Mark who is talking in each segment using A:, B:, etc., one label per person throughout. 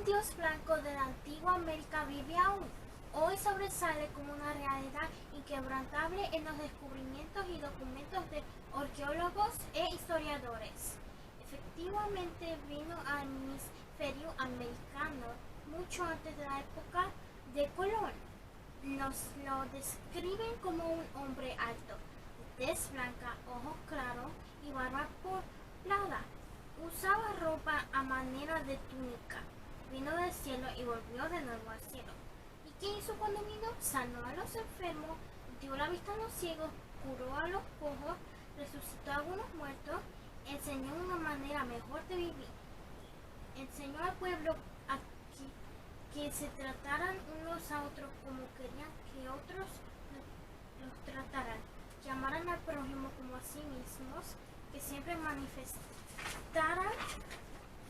A: gran dios blanco de la antigua América vive aún. Hoy sobresale como una realidad inquebrantable en los descubrimientos y documentos de arqueólogos e historiadores. Efectivamente vino al hemisferio americano mucho antes de la época de Colón. Nos lo describen como un hombre alto, de tez blanca, ojos claros y barba poblada. Usaba ropa a manera de túnica. Vino del cielo y volvió de nuevo al cielo. ¿Y qué hizo cuando vino? Sanó a los enfermos, dio la vista a los ciegos, curó a los cojos, resucitó a algunos muertos, enseñó una manera mejor de vivir. Enseñó al pueblo a que se trataran unos a otros como querían que otros los trataran, que amaran al prójimo como a sí mismos, que siempre manifestaran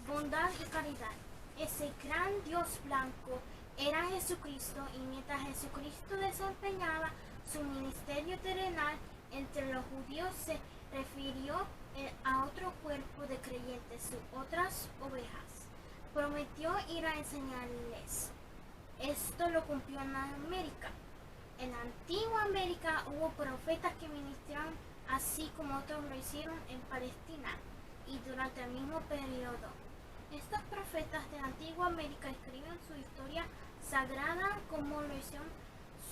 A: bondad y caridad. Ese gran Dios blanco era Jesucristo, y mientras Jesucristo desempeñaba su ministerio terrenal entre los judíos, se refirió a otro cuerpo de creyentes, sus otras ovejas. Prometió ir a enseñarles. Esto lo cumplió en América. En la antigua América hubo profetas que ministraron, así como otros lo hicieron en Palestina y durante el mismo periodo. Estos profetas de la antigua América escriben su historia sagrada como lo hicieron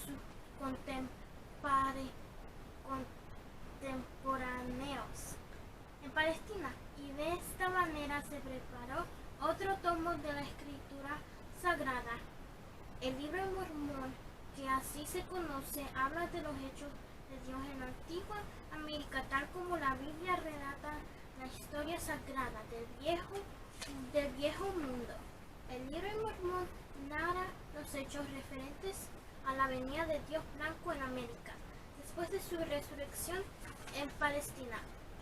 A: sus contemporáneos en Palestina, y de esta manera se preparó otro tomo de la escritura sagrada, el Libro de Mormón, que así se conoce. Habla de los hechos de Dios en la antigua América, tal como la Biblia relata la historia sagrada del viejo mundo. El Libro de Mormón narra los hechos referentes a la venida de Dios blanco en América, después de su resurrección en Palestina.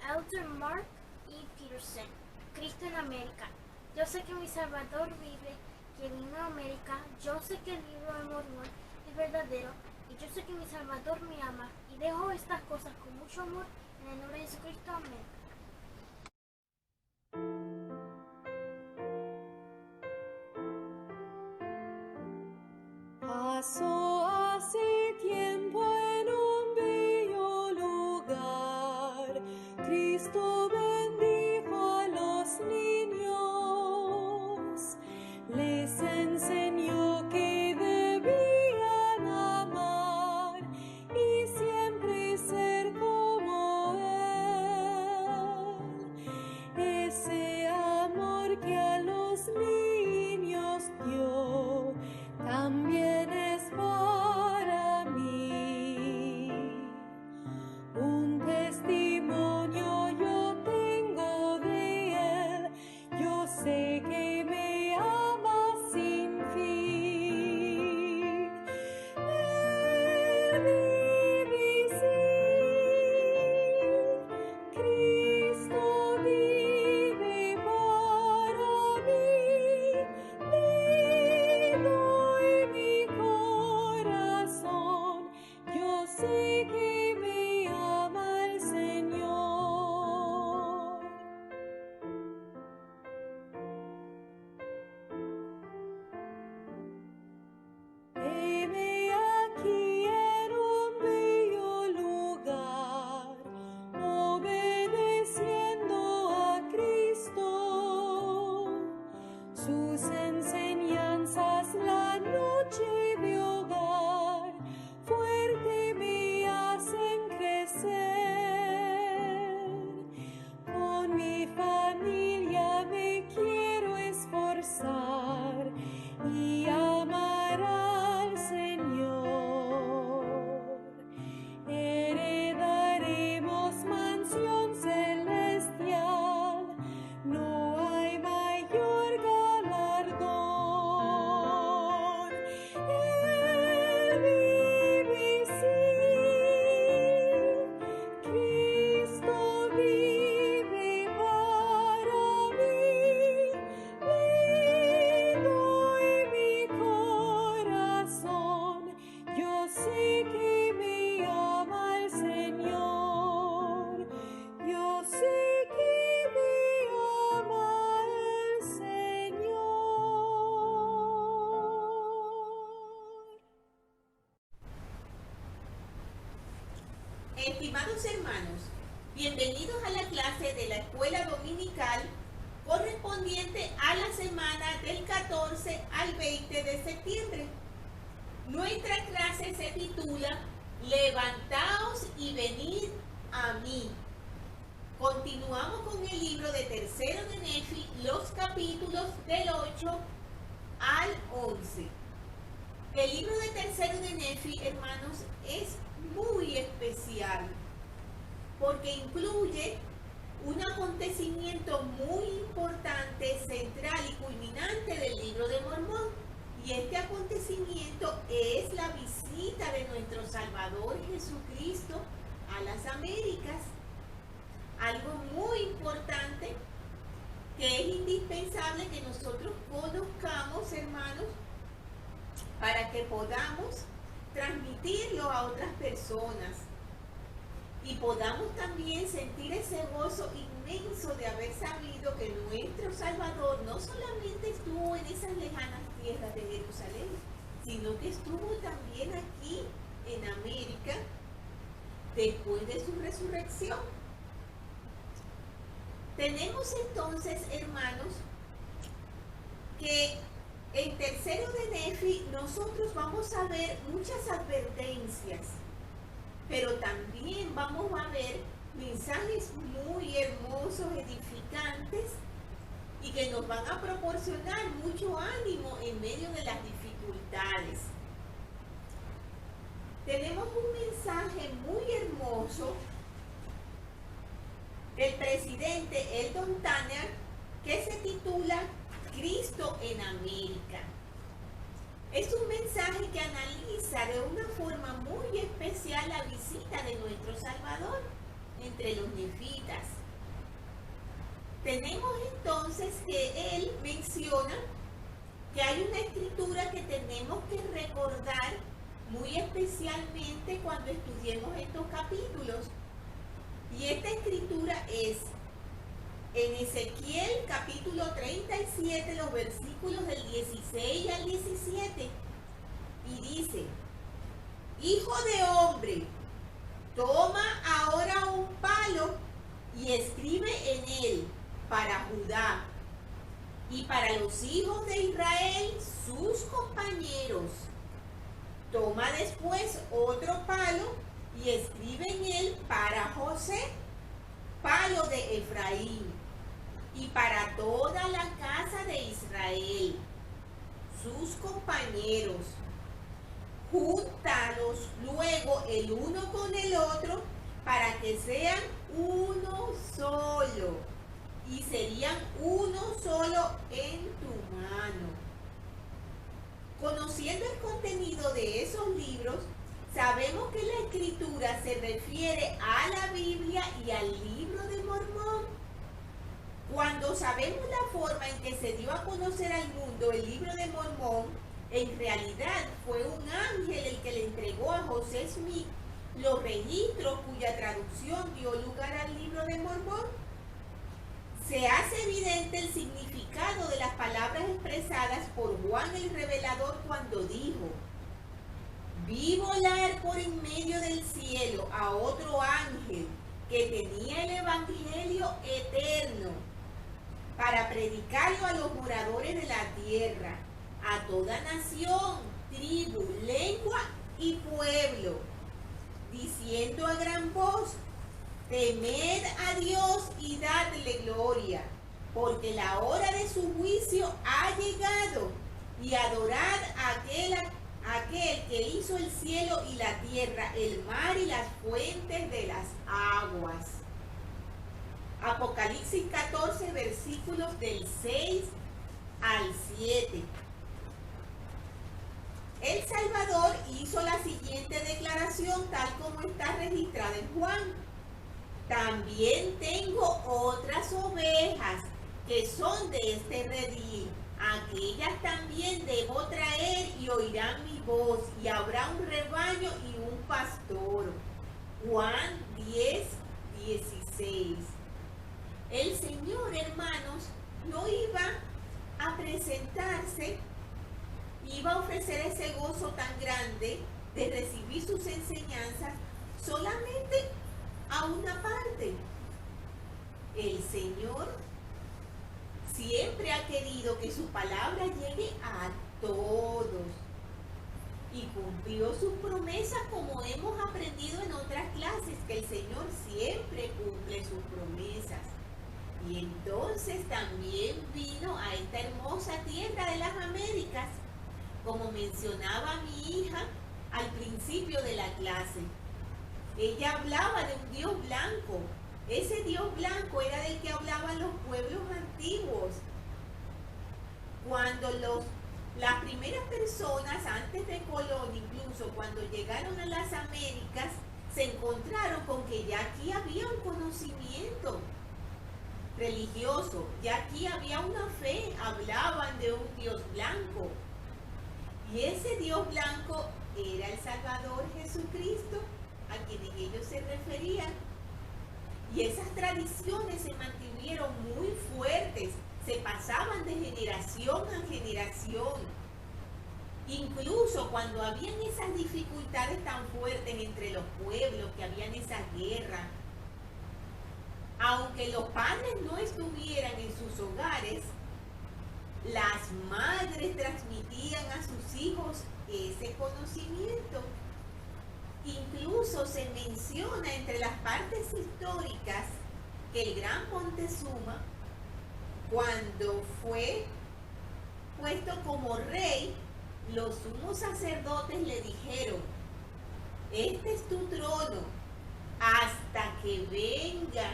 A: Elder Mark E. Peterson, Cristo en América. Yo sé que mi Salvador vive, que vino a América. Yo sé que el Libro de Mormón es verdadero, y yo sé que mi Salvador me ama, y dejo estas cosas con mucho amor en el nombre de Jesucristo. Amén.
B: Pasó hace tiempo en un bello lugar. Cristo bendijo a los niños, les enseñó que debían amar y siempre ser como Él. Ese amor que a los niños dio también es para mí. Un testimonio yo tengo
C: Estimados hermanos, bienvenidos a la clase de la escuela dominical correspondiente a la semana del 14 al 20 de septiembre. Nuestra clase se titula Levantaos y venid a mí. Continuamos con el libro de Tercero de Nefi, los capítulos del 8 al 11. El libro de Tercero de Nefi, hermanos, es muy especial porque incluye un acontecimiento muy importante, central y culminante del libro de Mormón. Y este acontecimiento es la visita de nuestro Salvador Jesucristo a las Américas. Algo muy importante que es indispensable que nosotros conozcamos, hermanos, para que podamos transmitirlo a otras personas y podamos también sentir ese gozo inmenso de haber sabido que nuestro Salvador no solamente estuvo en esas lejanas tierras de Jerusalén, sino que estuvo también aquí en América después de su resurrección. Tenemos entonces, hermanos, que en Tercero de Nefi nosotros vamos a ver muchas advertencias, pero también vamos a ver mensajes muy hermosos, edificantes y que nos van a proporcionar mucho ánimo en medio de las dificultades. Tenemos un mensaje muy hermoso del presidente Eldon Tanner que se titula Cristo en América. Es un mensaje que analiza de una forma muy especial la visita de nuestro Salvador entre los nefitas. Tenemos entonces que él menciona que hay una escritura que tenemos que recordar muy especialmente cuando estudiemos estos capítulos. Y esta escritura es en Ezequiel capítulo 37, los versículos del 16 al 17. Y dice: Hijo de hombre, toma ahora un palo y escribe en él para Judá y para los hijos de Israel, sus compañeros. Toma después otro palo y escribe en él para José, palo de Efraín, y para toda la casa de Israel, sus compañeros. Júntalos luego el uno con el otro para que sean uno solo, y serían uno solo en tu mano. Conociendo el contenido de esos libros, sabemos que la escritura se refiere a la Biblia y al libro de Mormón. Cuando sabemos la forma en que se dio a conocer al mundo el libro de Mormón, en realidad fue un ángel el que le entregó a José Smith los registros cuya traducción dio lugar al libro de Mormón. Se hace evidente el significado de las palabras expresadas por Juan el Revelador cuando dijo: Vi volar por en medio del cielo a otro ángel que tenía el evangelio eterno para predicarlo a los moradores de la tierra, a toda nación, tribu, lengua y pueblo, diciendo a gran voz: Temed a Dios y dadle gloria, porque la hora de su juicio ha llegado, y adorad a aquel que hizo el cielo y la tierra, el mar y las fuentes de las aguas. Apocalipsis 14, versículos del 6 al 7. El Salvador hizo la siguiente declaración tal como está registrada en Juan: También tengo otras ovejas que son de este redil. Aquellas también debo traer y oirán mi voz, y habrá un rebaño y un pastor. Juan 10, 16. El Señor, hermanos, no iba a presentarse, iba a ofrecer ese gozo tan grande de recibir sus enseñanzas solamente a una parte. El Señor siempre ha querido que su palabra llegue a todos y cumplió sus promesas, como hemos aprendido en otras clases, que el Señor siempre cumple sus promesas. Y entonces también vino a esta hermosa tierra de las Américas, como mencionaba mi hija al principio de la clase. Ella hablaba de un Dios blanco. Ese Dios blanco era del que hablaban los pueblos antiguos. Cuando las primeras personas, antes de Colón, incluso cuando llegaron a las Américas, se encontraron con que ya aquí había un conocimiento religioso, ya aquí había una fe, hablaban de un Dios blanco. Y ese Dios blanco era el Salvador Jesucristo, a quien ellos se referían. Y esas tradiciones se mantuvieron muy fuertes, se pasaban de generación a generación. Incluso cuando habían esas dificultades tan fuertes entre los pueblos, que habían esa guerra, aunque los padres no estuvieran en sus hogares, las madres transmitían a sus hijos ese conocimiento. Incluso se menciona entre las partes históricas que el gran Montezuma, cuando fue puesto como rey, los sumos sacerdotes le dijeron: este es tu trono hasta que venga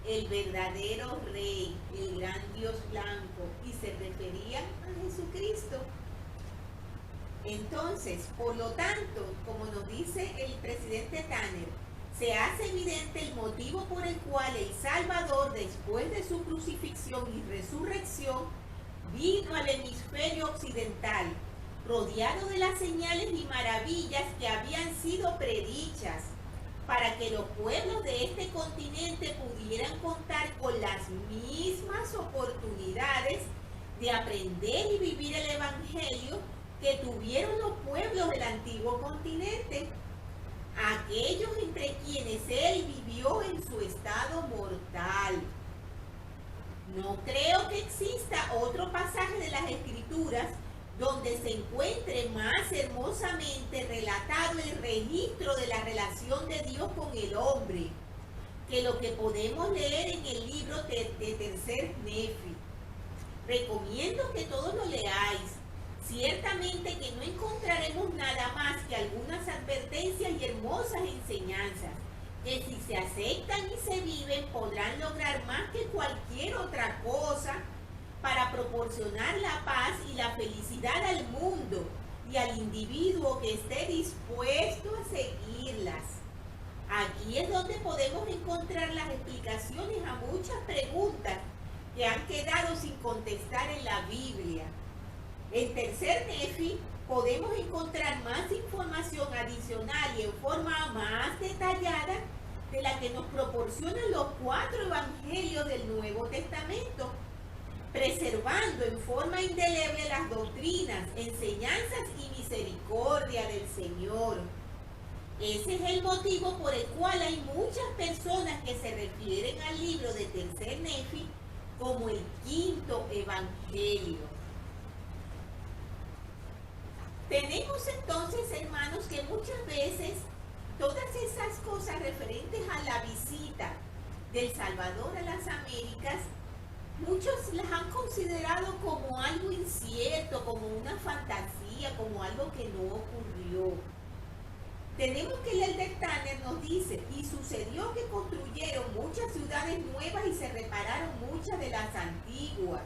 C: el verdadero rey, el gran Dios blanco, y se referían a Jesucristo. Entonces, por lo tanto, como nos dice el presidente Tanner, se hace evidente el motivo por el cual el Salvador, después de su crucifixión y resurrección, vino al hemisferio occidental, rodeado de las señales y maravillas que habían sido predichas, para que los pueblos de este continente pudieran contar con las mismas oportunidades de aprender y vivir el Evangelio que tuvieron los pueblos del antiguo continente, aquellos entre quienes él vivió en su estado mortal. No creo que exista otro pasaje de las Escrituras donde se encuentre más hermosamente relatado el registro de la relación de Dios con el hombre que lo que podemos leer en el libro de Tercer Nefi. Recomiendo que todos lo leáis. Ciertamente que no encontraremos nada más que algunas advertencias y hermosas enseñanzas, que si se aceptan y se viven podrán lograr más que cualquier otra cosa para proporcionar la paz y la felicidad al mundo y al individuo que esté dispuesto a seguirlas. Aquí es donde podemos encontrar las explicaciones a muchas preguntas que han quedado sin contestar en la Biblia. En Tercer Nefi podemos encontrar más información adicional y en forma más detallada de la que nos proporcionan los 4 evangelios del Nuevo Testamento, preservando en forma indeleble las doctrinas, enseñanzas y misericordia del Señor. Ese es el motivo por el cual hay muchas personas que se refieren al libro de Tercer Nefi como el 5º evangelio. Tenemos entonces, hermanos, que muchas veces todas esas cosas referentes a la visita del Salvador a las Américas, muchos las han considerado como algo incierto, como una fantasía, como algo que no ocurrió. Tenemos que el Elder Tanner nos dice: y sucedió que construyeron muchas ciudades nuevas y se repararon muchas de las antiguas.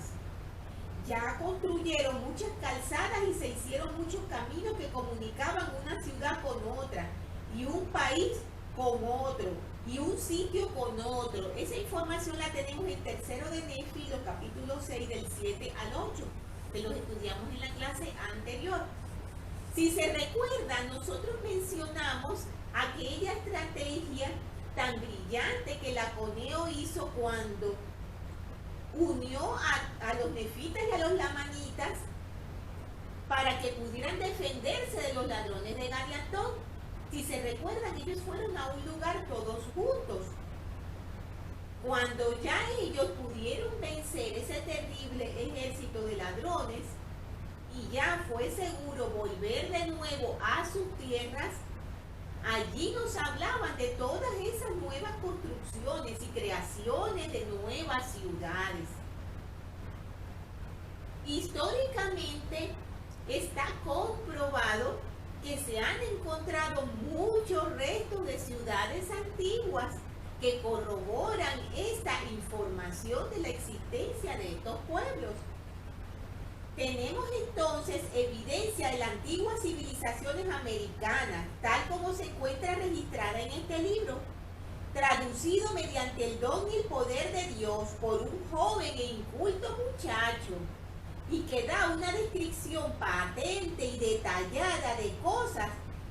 C: Ya construyeron muchas calzadas y se hicieron muchos caminos que comunicaban una ciudad con otra, y un país con otro, y un sitio con otro. Esa información la tenemos en Tercero de Nefi, los capítulos 6 del 7 al 8, que los estudiamos en la clase anterior. Si se recuerdan, nosotros mencionamos aquella estrategia tan brillante que la Coneo hizo cuando unió a los nefitas y a los lamanitas para que pudieran defenderse de los ladrones de Gadiantón. Si se recuerdan, ellos fueron a un lugar todos juntos. Cuando ya ellos pudieron vencer ese terrible ejército de ladrones y ya fue seguro volver de nuevo a sus tierras, allí nos hablaban de todas esas nuevas construcciones y creaciones de nuevas ciudades. Históricamente está comprobado que se han encontrado muchos restos de ciudades antiguas que corroboran esta información de la existencia de estos pueblos. Tenemos entonces evidencia de las antiguas civilizaciones americanas, tal como se encuentra registrada en este libro, traducido mediante el don y el poder de Dios por un joven e inculto muchacho, y que da una descripción patente y detallada de cosas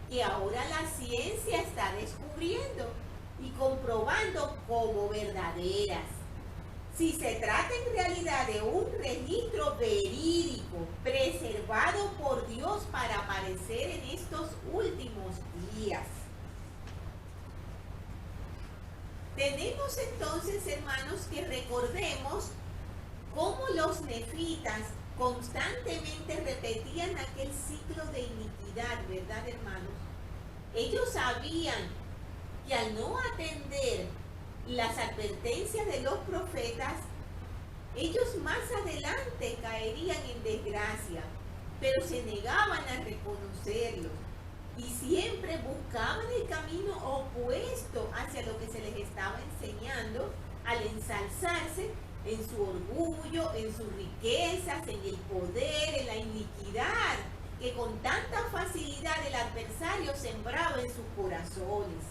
C: que ahora la ciencia está descubriendo y comprobando como verdaderas. Si se trata en realidad de un registro verídico preservado por Dios para aparecer en estos últimos días. Tenemos entonces, hermanos, que recordemos cómo los nefitas constantemente repetían aquel ciclo de iniquidad, ¿verdad, hermanos? Ellos sabían que al no atender las advertencias de los profetas, ellos más adelante caerían en desgracia, pero se negaban a reconocerlo y siempre buscaban el camino opuesto hacia lo que se les estaba enseñando al ensalzarse en su orgullo, en sus riquezas, en el poder, en la iniquidad que con tanta facilidad el adversario sembraba en sus corazones.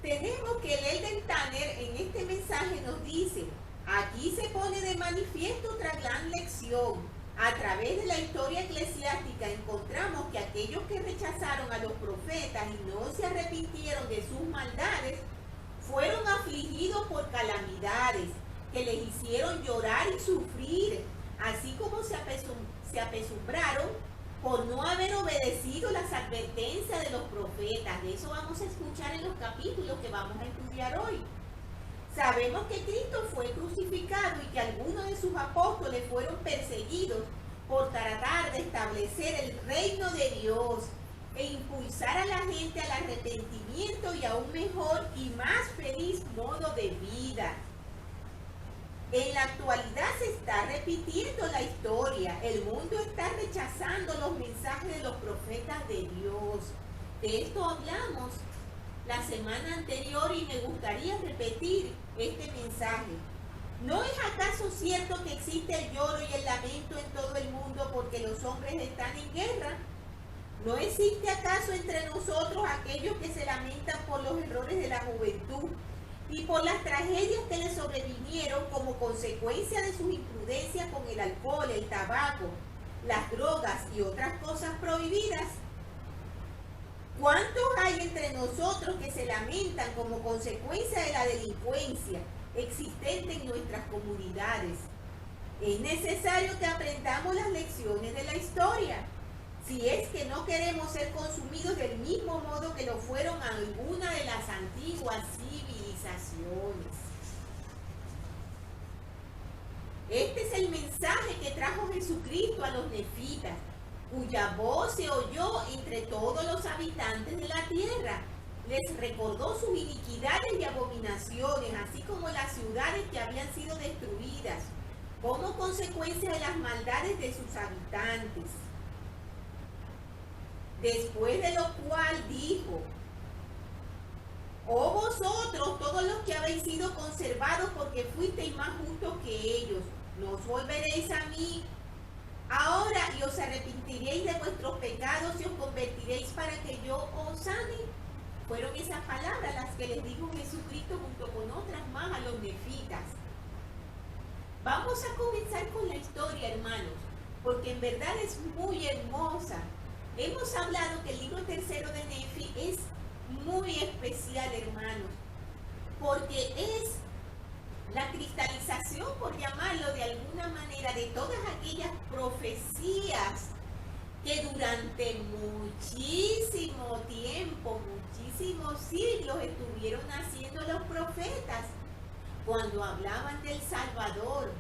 C: Tenemos que el Elder Tanner en este mensaje nos dice: aquí se pone de manifiesto otra gran lección. A través de la historia eclesiástica encontramos que aquellos que rechazaron a los profetas y no se arrepintieron de sus maldades fueron afligidos por calamidades que les hicieron llorar y sufrir, así como se apesumbraron por no haber obedecido las advertencias de los profetas. De eso vamos a escuchar en los capítulos que vamos a estudiar hoy. Sabemos que Cristo fue crucificado y que algunos de sus apóstoles fueron perseguidos por tratar de establecer el reino de Dios e impulsar a la gente al arrepentimiento y a un mejor y más feliz modo de vida. En la actualidad se está repitiendo la historia. El mundo está rechazando los mensajes de los profetas de Dios. De esto hablamos la semana anterior y me gustaría repetir este mensaje. ¿No es acaso cierto que existe el lloro y el lamento en todo el mundo porque los hombres están en guerra? ¿No existe acaso entre nosotros aquellos que se lamentan por los errores de la juventud y por las tragedias que les sobrevinieron como consecuencia de sus imprudencias con el alcohol, el tabaco, las drogas y otras cosas prohibidas? ¿Cuántos hay entre nosotros que se lamentan como consecuencia de la delincuencia existente en nuestras comunidades? Es necesario que aprendamos las lecciones de la historia, si es que no queremos ser consumidos del mismo modo que lo fueron algunas de las antiguas civilizaciones. Este es el mensaje que trajo Jesucristo a los nefitas, cuya voz se oyó entre todos los habitantes de la tierra. Les recordó sus iniquidades y abominaciones, así como las ciudades que habían sido destruidas, como consecuencia de las maldades de sus habitantes. Después de lo cual dijo: oh vosotros, todos los que habéis sido conservados porque fuisteis más justos que ellos, ¿no os volveréis a mí ahora y os arrepentiréis de vuestros pecados y os convertiréis para que yo os sane? Fueron esas palabras las que les dijo Jesucristo junto con otras más a los nefitas. Vamos a comenzar con la historia, hermanos, porque en verdad es muy hermosa. Hemos hablado que el libro tercero de Nefi es muy especial, hermanos, porque es la cristalización, por llamarlo de alguna manera, de todas aquellas profecías que durante muchísimo tiempo, muchísimos siglos estuvieron haciendo los profetas cuando hablaban del Salvador.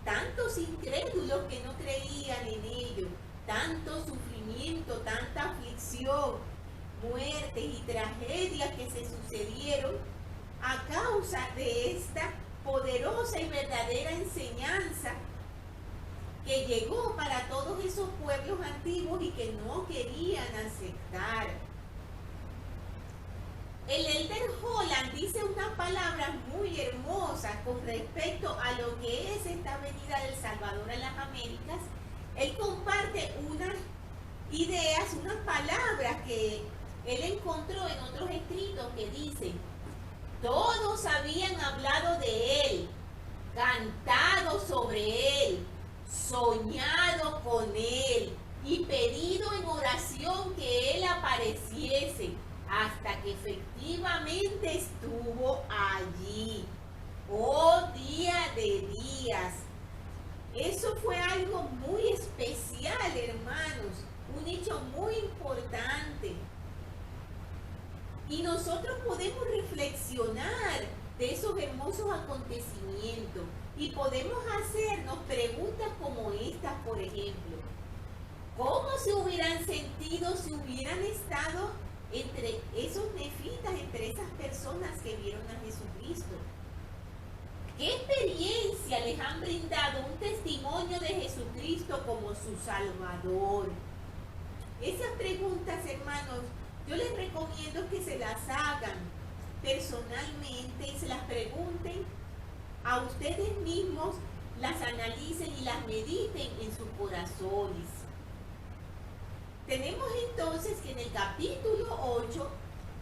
C: Tantos incrédulos que no creían en ello, tanto sufrimiento, tanta aflicción, muertes y tragedias que se sucedieron a causa de esta poderosa y verdadera enseñanza que llegó para todos esos pueblos antiguos y que no querían aceptar. El Elder Holland dice unas palabras muy hermosas con respecto a lo que es esta venida del Salvador a las Américas. Él comparte unas ideas, unas palabras que él encontró en otros escritos que dicen: todos habían hablado de él, cantado sobre él, soñado con él y pedido en oración que él apareciese, hasta que efectivamente estuvo allí. Oh, día de días. Eso fue algo muy especial, hermanos, un hecho muy importante. Y nosotros podemos reflexionar de esos hermosos acontecimientos y podemos hacernos preguntas como estas, por ejemplo. ¿Cómo se hubieran sentido si hubieran estado entre esos nefitas, entre esas personas que vieron a Jesucristo? ¿Qué experiencia les han brindado un testimonio de Jesucristo como su Salvador? Esas preguntas, hermanos, yo les recomiendo que se las hagan personalmente y se las pregunten a ustedes mismos, las analicen y las mediten en sus corazones. Tenemos entonces que en el capítulo 8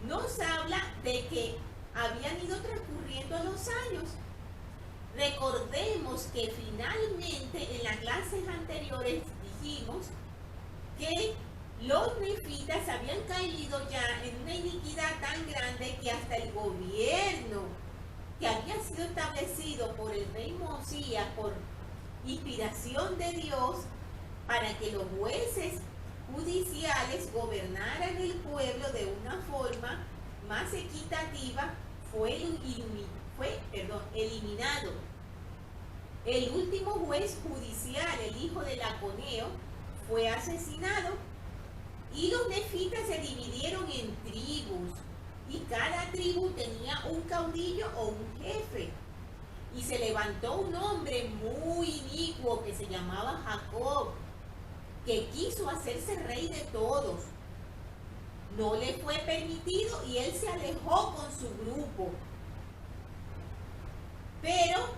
C: nos habla de que habían ido transcurriendo los años. Recordemos que finalmente en las clases anteriores dijimos que los nefitas habían caído ya en una iniquidad tan grande que hasta el gobierno que había sido establecido por el rey Mosías por inspiración de Dios para que los jueces judiciales gobernaran el pueblo de una forma más equitativa fue eliminado. El último juez judicial, el hijo de Laconeo, fue asesinado y los nefitas se dividieron en tribus y cada tribu tenía un caudillo o un jefe. Y se levantó un hombre muy inicuo que se llamaba Jacob, que quiso hacerse rey de todos. No le fue permitido y él se alejó con su grupo. Pero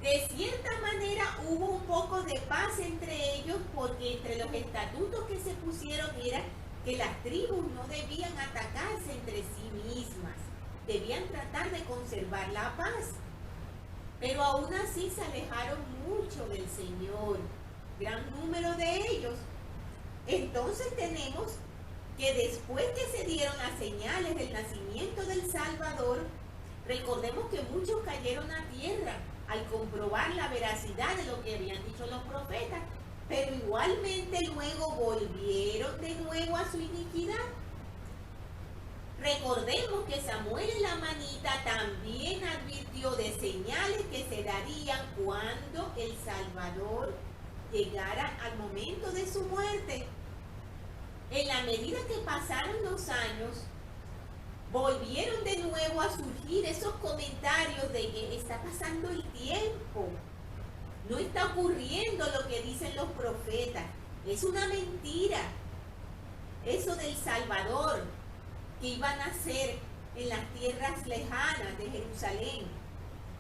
C: de cierta manera hubo un poco de paz entre ellos, porque entre los estatutos que se pusieron era que las tribus no debían atacarse entre sí mismas, debían tratar de conservar la paz. Pero aún así se alejaron mucho del Señor, gran número de ellos. Entonces tenemos que después que se dieron las señales del nacimiento del Salvador, recordemos que muchos cayeron a tierra al comprobar la veracidad de lo que habían dicho los profetas, pero igualmente luego volvieron de nuevo a su iniquidad. Recordemos que Samuel el amanita también advirtió de señales que se darían cuando el Salvador llegara al momento de su muerte. En la medida que pasaron los años, volvieron de nuevo a surgir esos comentarios de que está pasando el tiempo, no está ocurriendo lo que dicen los profetas, es una mentira. Eso del Salvador que iba a nacer en las tierras lejanas de Jerusalén.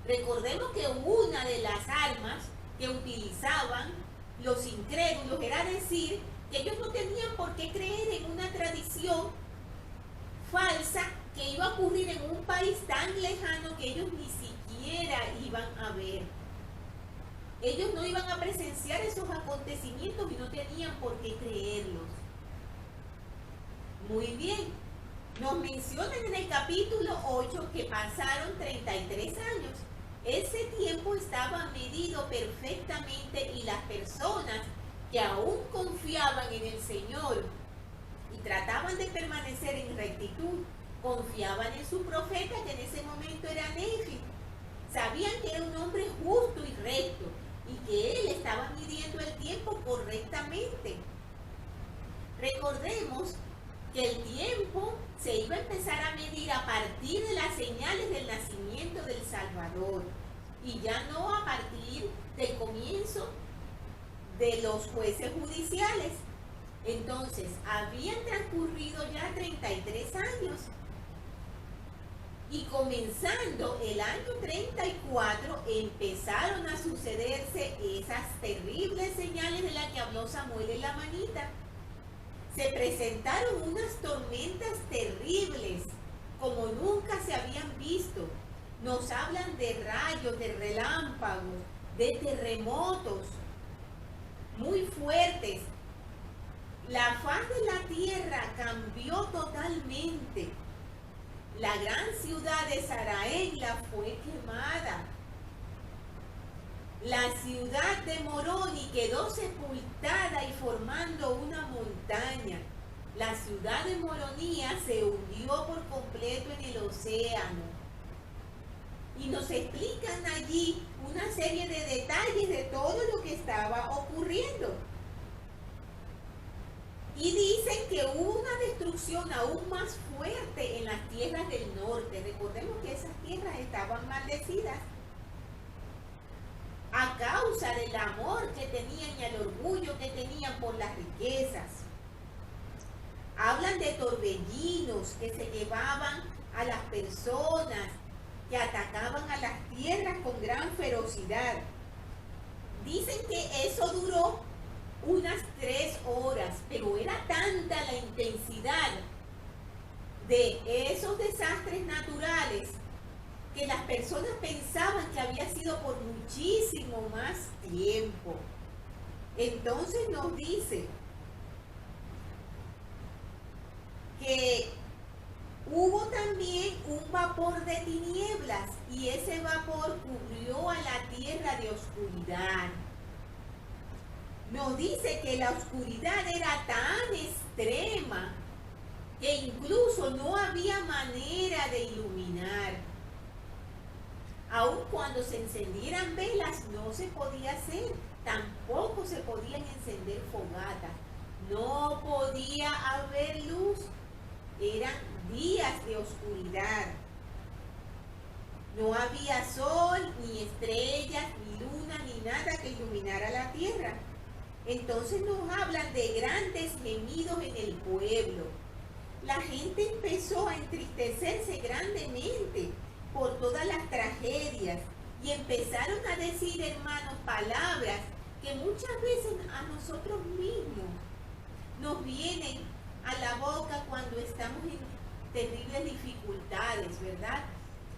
C: Recordemos que una de las armas que utilizaban los incrédulos era decir que ellos no tenían por qué creer en una tradición falsa que iba a ocurrir en un país tan lejano que ellos ni siquiera iban a ver. Ellos no iban a presenciar esos acontecimientos y no tenían por qué creerlos. Muy bien, nos mencionan en el capítulo 8 que pasaron 33 años. Ese tiempo estaba medido perfectamente y las personas que aún confiaban en el Señor y trataban de permanecer en rectitud, confiaban en su profeta, que en ese momento era Nefi. Sabían que era un hombre justo y recto y que él estaba midiendo el tiempo correctamente. Recordemos que el tiempo se iba a empezar a medir a partir de las señales del nacimiento del Salvador y ya no a partir del comienzo de los jueces judiciales. Entonces, habían transcurrido ya 33 años. Y comenzando el año 34, empezaron a sucederse esas terribles señales de las que habló Samuel en la manita. Se presentaron unas tormentas terribles, como nunca se habían visto. Nos hablan de rayos, de relámpagos, de terremotos muy fuertes. La faz de la tierra cambió totalmente. La gran ciudad de Saraegla fue quemada. La ciudad de Moroni quedó sepultada y formando una montaña. La ciudad de Moronía se hundió por completo en el océano. Y nos explican allí una serie de detalles de todo lo que estaba ocurriendo. Y dicen que hubo una destrucción aún más fuerte en las tierras del norte. Recordemos que esas tierras estaban maldecidas a causa del amor que tenían y el orgullo que tenían por las riquezas. Hablan de torbellinos que se llevaban a las personas, que atacaban a las tierras con gran ferocidad. Dicen que eso duró unas 3 horas, pero era tanta la intensidad de esos desastres naturales que las personas pensaban que había sido por muchísimo más tiempo. Entonces nos dice que hubo también un vapor de tinieblas y ese vapor cubrió a la tierra de oscuridad. Nos dice que la oscuridad era tan extrema que incluso no había manera de iluminar. Aun cuando se encendieran velas no se podía hacer, tampoco se podían encender fogatas, no podía haber luz, eran días de oscuridad. No había sol, ni estrellas, ni luna, ni nada que iluminara la tierra. Entonces nos hablan de grandes gemidos en el pueblo. La gente empezó a entristecerse grandemente por todas las tragedias y empezaron a decir, hermanos, palabras que muchas veces a nosotros mismos nos vienen a la boca cuando estamos en terribles dificultades, ¿verdad?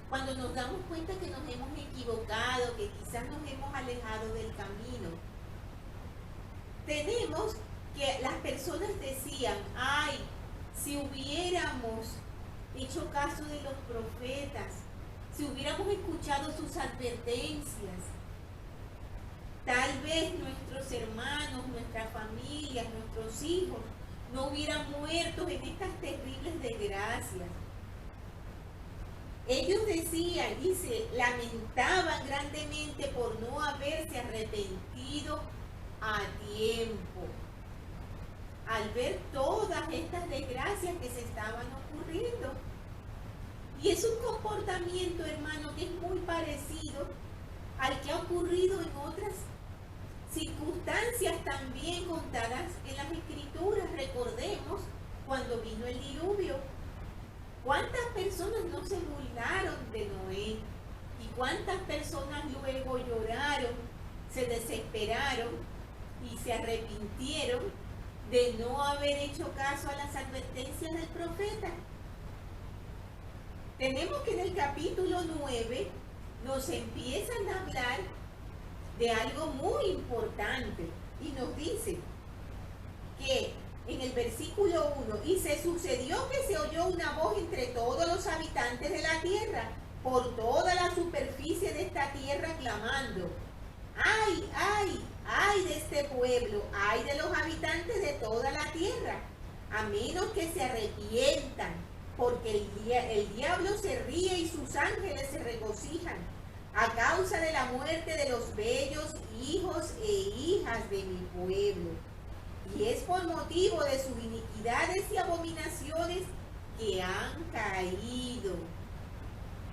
C: Cuando nos damos cuenta que nos hemos equivocado, que quizás nos hemos alejado del camino. Tenemos que las personas decían, ay, si hubiéramos hecho caso de los profetas, si hubiéramos escuchado sus advertencias, tal vez nuestros hermanos, nuestras familias, nuestros hijos no hubieran muerto en estas terribles desgracias. Ellos decían y se lamentaban grandemente por no haberse arrepentido a tiempo, al ver todas estas desgracias que se estaban ocurriendo. Y es un comportamiento, hermano, que es muy parecido al que ha ocurrido en otras circunstancias también contadas en las Escrituras. Recordemos cuando vino el diluvio. ¿Cuántas personas no se burlaron de Noé? ¿Y cuántas personas luego lloraron, se desesperaron y se arrepintieron de no haber hecho caso a las advertencias del profeta? Tenemos que en el capítulo 9 nos empiezan a hablar de algo muy importante y nos dice que en el versículo 1, y se sucedió que se oyó una voz entre todos los habitantes de la tierra, por toda la superficie de esta tierra, clamando, ¡ay, ay, ay de este pueblo, ay de los habitantes de toda la tierra, a menos que se arrepientan, porque el diablo se ríe y sus ángeles se regocijan, a causa de la muerte de los bellos hijos e hijas de mi pueblo. Y es por motivo de sus iniquidades y abominaciones que han caído.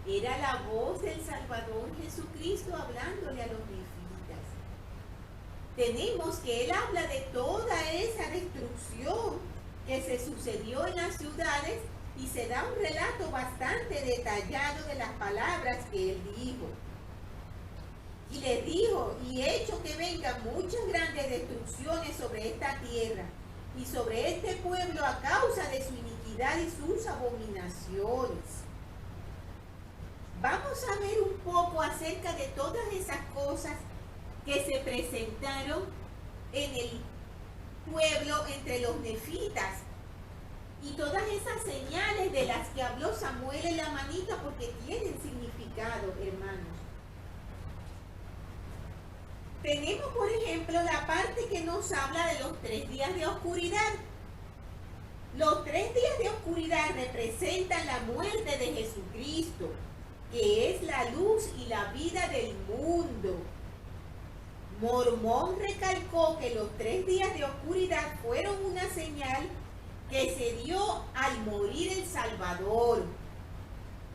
C: Era la voz del Salvador Jesucristo hablándole a los nefitas. Tenemos que él habla de toda esa destrucción que se sucedió en las ciudades y se da un relato bastante detallado de las palabras que él dijo. Y les dijo, y he hecho que vengan muchas grandes destrucciones sobre esta tierra y sobre este pueblo a causa de su iniquidad y sus abominaciones. Vamos a ver un poco acerca de todas esas cosas que se presentaron en el pueblo entre los nefitas y todas esas señales de las que habló Samuel en la manita, porque tienen significado, hermanos. Tenemos, por ejemplo, la parte que nos habla de los 3 días de oscuridad. Los 3 días de oscuridad representan la muerte de Jesucristo, que es la luz y la vida del mundo. Mormón recalcó que los 3 días de oscuridad fueron una señal que se dio al morir el Salvador.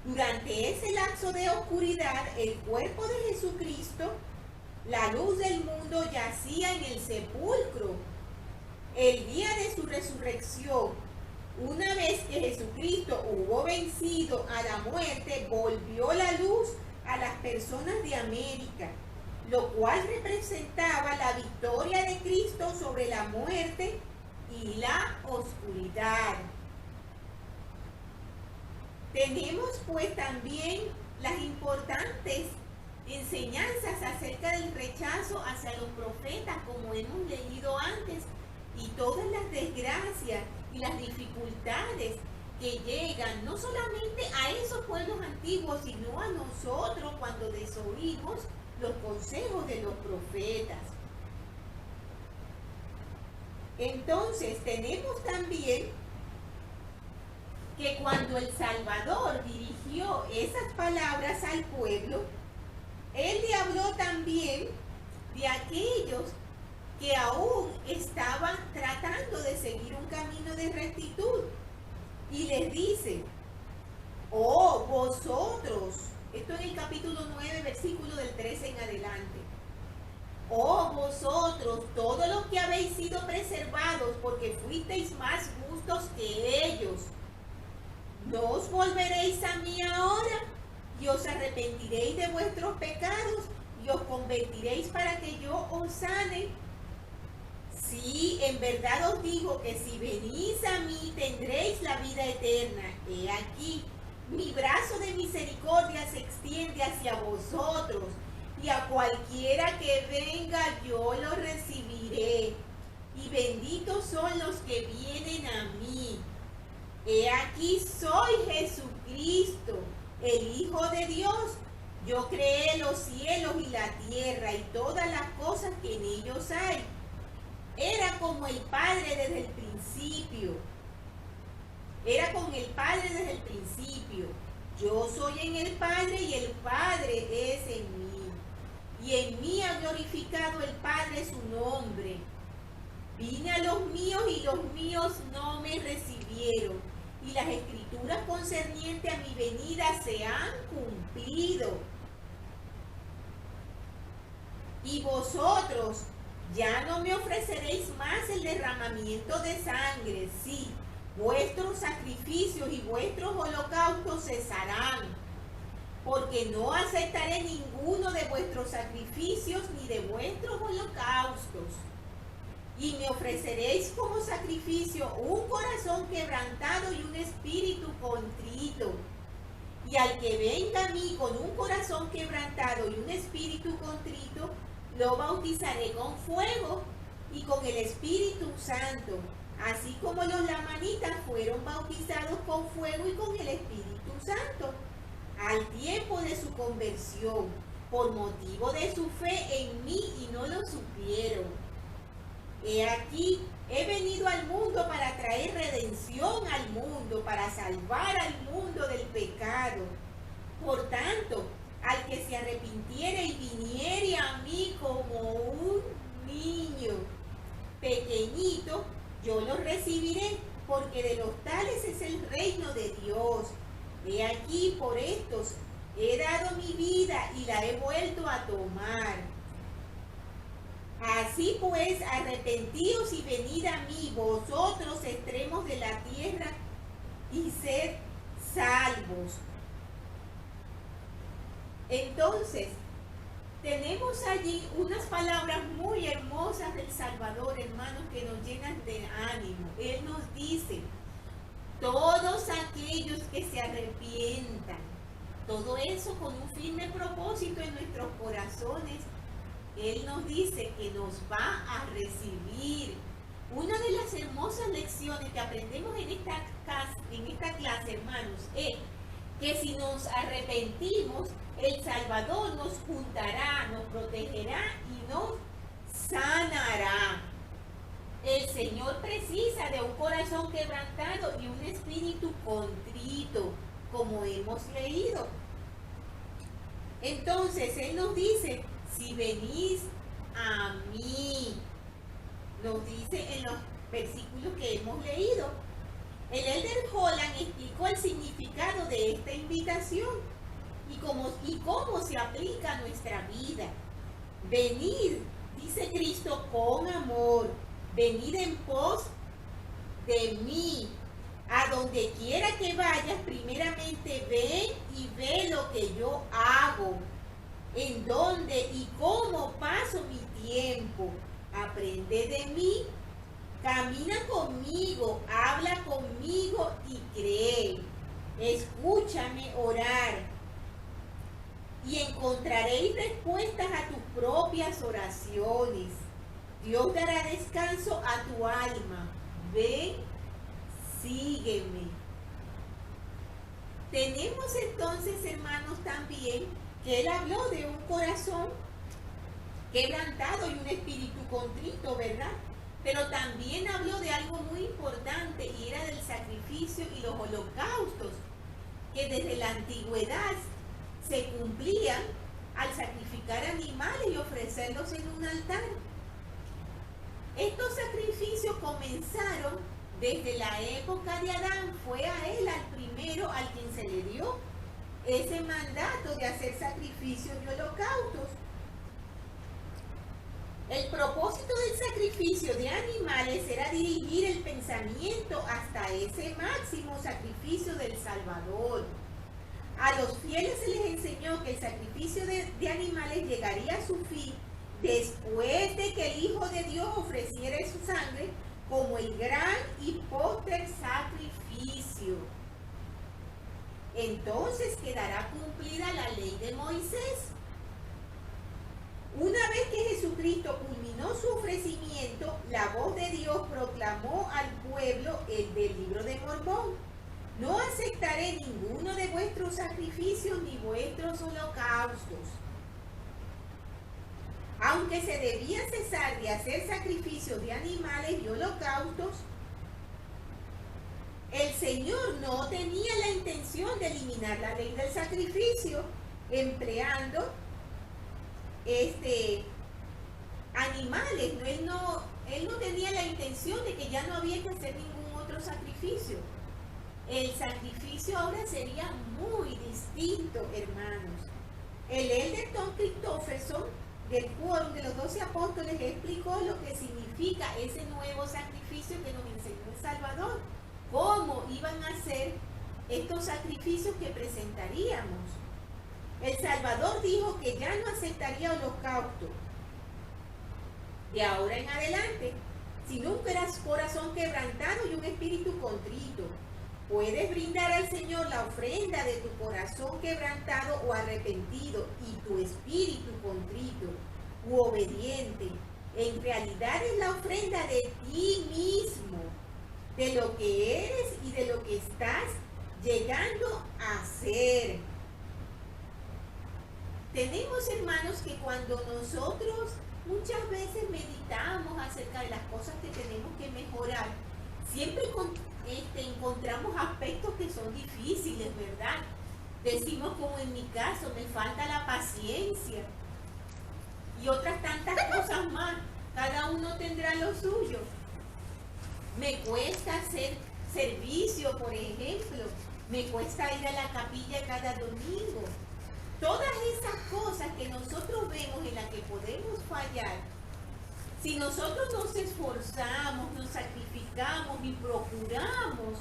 C: Durante ese lapso de oscuridad, el cuerpo de Jesucristo, la luz del mundo, yacía en el sepulcro. El día de su resurrección, una vez que Jesucristo hubo vencido a la muerte, volvió la luz a las personas de América, lo cual representaba la victoria de Cristo sobre la muerte y la oscuridad. Tenemos pues también las importantes enseñanzas acerca del rechazo hacia los profetas, como hemos leído antes, y todas las desgracias y las dificultades que llegan no solamente a esos pueblos antiguos, sino a nosotros cuando desoímos los consejos de los profetas. Entonces tenemos también que cuando el Salvador dirigió esas palabras al pueblo, él le habló también de aquellos que aún estaban tratando de seguir un camino de rectitud. Y les dice, oh vosotros, esto en el capítulo 9, versículo del 13 en adelante. Oh vosotros, todos los que habéis sido preservados, porque fuisteis más justos que ellos, ¿no os volveréis a mí ahora? Y os arrepentiréis de vuestros pecados y os convertiréis para que yo os sane. Sí, en verdad os digo que si venís a mí tendréis la vida eterna. He aquí, mi brazo de misericordia se extiende hacia vosotros, y a cualquiera que venga yo lo recibiré. Y benditos son los que vienen a mí. He aquí soy Jesucristo, el Hijo de Dios. Yo creé los cielos y la tierra y todas las cosas que en ellos hay. Era como el Padre desde el principio. Era con el Padre desde el principio. Yo soy en el Padre y el Padre es en mí. Y en mí ha glorificado el Padre su nombre. Vine a los míos y los míos no me recibieron. Y las escrituras concernientes a mi venida se han cumplido. Y vosotros ya no me ofreceréis más el derramamiento de sangre, sí, vuestros sacrificios y vuestros holocaustos cesarán, porque no aceptaré ninguno de vuestros sacrificios ni de vuestros holocaustos. Y me ofreceréis como sacrificio un corazón quebrantado y un espíritu contrito. Y al que venga a mí con un corazón quebrantado y un espíritu contrito, lo bautizaré con fuego y con el Espíritu Santo, así como los lamanitas fueron bautizados con fuego y con el Espíritu Santo, al tiempo de su conversión, por motivo de su fe en mí, y no lo supieron. He aquí, he venido al mundo para traer redención al mundo, para salvar al mundo del pecado. Por tanto, al que se arrepintiere y viniere a mí como un niño pequeñito, yo lo recibiré, porque de los tales es el reino de Dios. He aquí, por estos he dado mi vida y la he vuelto a tomar. Así pues, arrepentíos y venid a mí, vosotros extremos de la tierra, y sed salvos. Entonces, tenemos allí unas palabras muy hermosas del Salvador, hermanos, que nos llenan de ánimo. Él nos dice, todos aquellos que se arrepientan, todo eso con un firme propósito en nuestros corazones, Él nos dice que nos va a recibir. Una de las hermosas lecciones que aprendemos en esta clase, hermanos, es que si nos arrepentimos, el Salvador nos juntará, nos protegerá y nos sanará. El Señor precisa de un corazón quebrantado y un espíritu contrito, como hemos leído. Entonces, Él nos dice, si venís a mí, nos dice en los versículos que hemos leído. El Elder Holland explicó el significado de esta invitación y cómo se aplica a nuestra vida. Venid, dice Cristo, con amor, venid en pos de mí. A donde quiera que vayas, primeramente ven y ve lo que yo hago, en dónde y cómo paso mi tiempo. Aprende de mí, camina conmigo, habla conmigo y cree. Escúchame orar y encontraréis respuestas a tus propias oraciones. Dios dará descanso a tu alma. Ven, sígueme. Tenemos entonces, hermanos, también que Él habló de un corazón quebrantado y un espíritu contrito, ¿verdad? Pero también habló de algo muy importante y era del sacrificio y los holocaustos, que desde la antigüedad se cumplían al sacrificar animales y ofrecerlos en un altar. Estos sacrificios comenzaron desde la época de Adán. Fue a él al primero al quien se le dio ese mandato de hacer sacrificios y holocaustos. El propósito del sacrificio de animales era dirigir el pensamiento hasta ese máximo sacrificio del Salvador. A los fieles se les enseñó que el sacrificio de animales llegaría a su fin después de que el Hijo de Dios ofreciera su sangre como el gran y póster sacrificio. Entonces quedará cumplida la ley de Moisés. Una vez que Jesucristo culminó su ofrecimiento, la voz de Dios proclamó al pueblo el del libro de Mormón: no aceptaré ninguno de vuestros sacrificios ni vuestros holocaustos. Aunque se debía cesar de hacer sacrificios de animales y holocaustos, el Señor no tenía la intención de eliminar la ley del sacrificio empleando animales. Él no tenía la intención de que ya no había que hacer ningún otro sacrificio. El sacrificio ahora sería muy distinto, hermanos. El Elder Tom Christofferson del Quórum de los 12 Apóstoles explicó lo que significa ese nuevo sacrificio que nos enseñó el Salvador, cómo iban a ser estos sacrificios que presentaríamos. El Salvador dijo que ya no aceptaría holocausto de ahora en adelante, sino un corazón quebrantado y un espíritu contrito. Puedes brindar al Señor la ofrenda de tu corazón quebrantado o arrepentido y tu espíritu contrito u obediente. En realidad es la ofrenda de ti mismo, de lo que eres y de lo que estás llegando a ser. Tenemos, hermanos, que cuando nosotros muchas veces meditamos acerca de las cosas que tenemos que mejorar, siempre encontramos aspectos que son difíciles, ¿verdad? Decimos, como en mi caso, me falta la paciencia y otras tantas cosas más. Cada uno tendrá lo suyo. Me cuesta hacer servicio, por ejemplo. Me cuesta ir a la capilla cada domingo. Todas esas cosas que nosotros vemos en las que podemos fallar, si nosotros nos esforzamos, nos sacrificamos y procuramos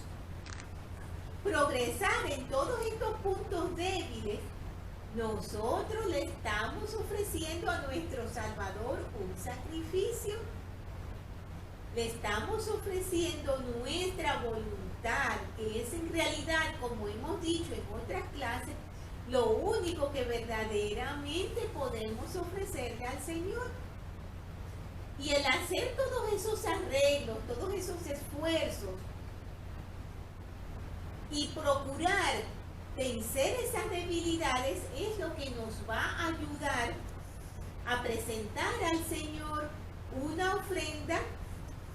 C: progresar en todos estos puntos débiles, nosotros le estamos ofreciendo a nuestro Salvador un sacrificio. Le estamos ofreciendo nuestra voluntad, que es en realidad, como hemos dicho en otras clases, lo único que verdaderamente podemos ofrecerle al Señor. Y el hacer todos esos arreglos, todos esos esfuerzos y procurar vencer esas debilidades es lo que nos va a ayudar a presentar al Señor una ofrenda